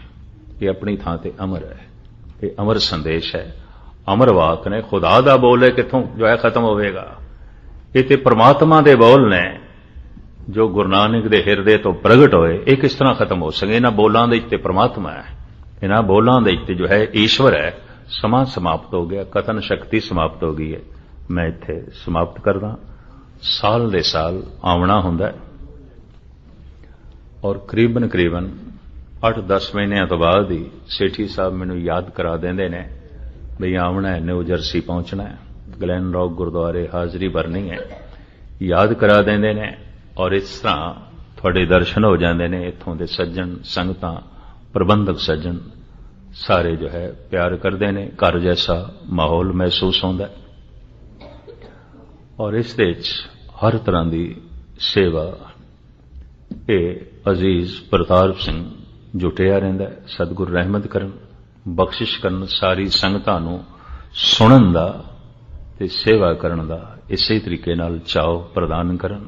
ये अपनी थां ते अमर है, ये अमर संदेश है, अमर वाक ने, खुदा दा बोल है, कित्थों जो है खत्म होवेगा। ये ते परमात्मा दे बोल ने जो गुरु नानक दे हिरदे तो प्रगट होए, ये किस तरह खत्म हो सके। इन्हां बोलां दे विच परमात्मा है, इन्हां बोलां दे विच जो है ईश्वर है। समा समाप्त हो गया, कथन शक्ति समाप्त हो गई है। मैं इत्थे समाप्त करदा। साल दे साल आउणा हुंदा है और करीबन 8-10 महीनों तो बाद ही सेठी साहब मैनू याद करा देंदे ने बई आउणा है, न्यू जर्सी पहुंचना है, ग्लैन रॉक गुरुद्वारे हाजरी भरनी है, याद करा देंदे ने। और इस तरह थोड़े दर्शन हो जाते हैं। इत्थों दे सज्जन संगतां, प्रबंधक सज्जन सारे जो है प्यार करते हैं, घर जैसा माहौल महसूस होता है। और इस हर तरह की सेवा ये अजीज प्रताप सिंह जुटिया रहिंदा है। सतगुरु रहमत करन, बख्शिश करन, सारी संगतां नूं सुणन दा ते सेवा करन दा इसे तरीके नाल चाव प्रदान करन,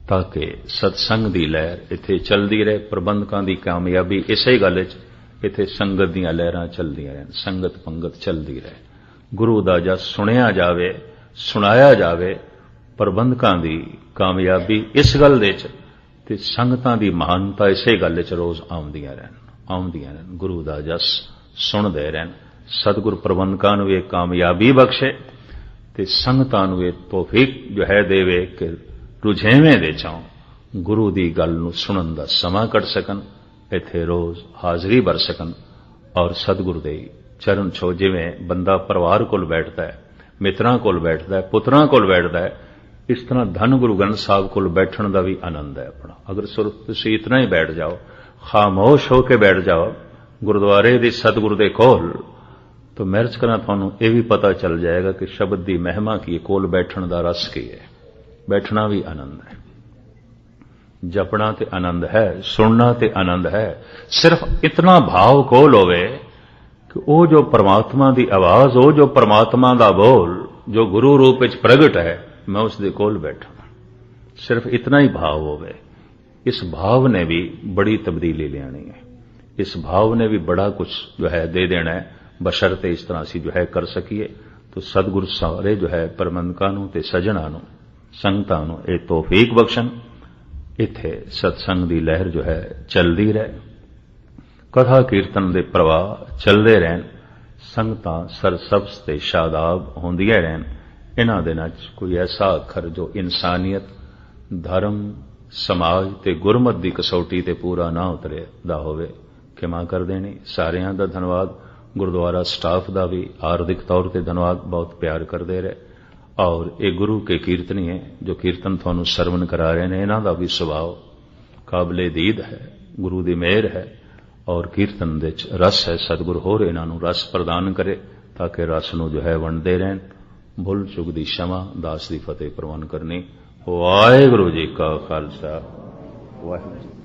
ताकि सत्संग की लहर इत्थे चलती रहे। प्रबंधकां की कामयाबी इसे गल च इत्थे संगत दीयां लहरां चलदियां रहन, संगत पंगत चलती रहे, गुरु दा जस सुनिया जावे, सुनाया जावे। प्रबंधकां की कामयाबी इस गल दे च ते संगतां की महानता इसे गल च रोज आउंदियां रहन, गुरु दा जस सुनदे रहन। सतगुरु प्रबंधकां नूं इह कामयाबी बख्शे ते संगतां नूं इह तौफीक जो है देवे कि रुझेवें दे चों गुरु की गल नूं सुनन दा समां कढ सकन, इत्थे रोज हाजरी भर सकन और सतगुरु दे चरण छो। जिवें बंदा परिवार कोल बैठदा है, मित्रां कोल बैठदा है, पुत्रां कोल बैठदा है, इस तरह धन गुरु ग्रंथ साहब कोल बैठण दा भी आनंद है अपना। अगर सिर्फ तुसीं इतना ही बैठ जाओ, खामोश होकर बैठ जाओ गुरुद्वारे दे सतगुरु दे कोल, तो महर्ज करा तुहानूं यह भी पता चल जाएगा कि शब्द की महिमा की, कोल बैठण दा रस की है। बैठना भी आनंद है, जपना ते आनंद है, सुनना ते आनंद है। सिर्फ इतना भाव कोल होवे कि वो जो परमात्मा की आवाज, वो जो परमात्मा का बोल जो गुरु रूप विच प्रगट है, मैं उस दे कोल बैठा। सिर्फ इतना ही भाव होवे, इस भाव ने भी बड़ी तब्दीली लियानी है, इस भाव ने भी बड़ा कुछ जो है दे देना है, बशर्ते इस तरह असीं जो है कर सकीए। तो सतगुरु सारे जो है प्रबंधकां नूं ते सज्जणां नूं संगतां नूं इह तौफीक बख्शण, इत्थे सत्संग दी लहर जो है चलदी रहे, कथा कीर्तन दे प्रवाह चलदे रहन, संगतां सरसब्ज ते शादाब होंदियां रहन। इन्हां दिनां च कोई ऐसा अखर जो इंसानियत, धर्म, समाज ते गुरमत दी कसौटी ते पूरा ना उतरदा होवे, क्षमा कर देनी। सारियां दा धन्नवाद, गुरुद्वारा स्टाफ का भी आर्थिक तौर पर धन्यवाद, बहुत प्यार करते रहे। और ये गुरु के कीर्तनी है जो कीर्तन थानू सरवण करा रहे हैं, इन्हां दा भी सुभाव काबिले दीद है, गुरु दी मेहर है और कीर्तन दे रस है। सतगुरु होर इन्हां नू रस प्रदान करे ताकि रस नू जो है वंडदे रहन। भुल चुक दी क्षमा, दास दी फतेह प्रवान करनी। वाहिगुरू जी का खालसा, वाहिगुरू।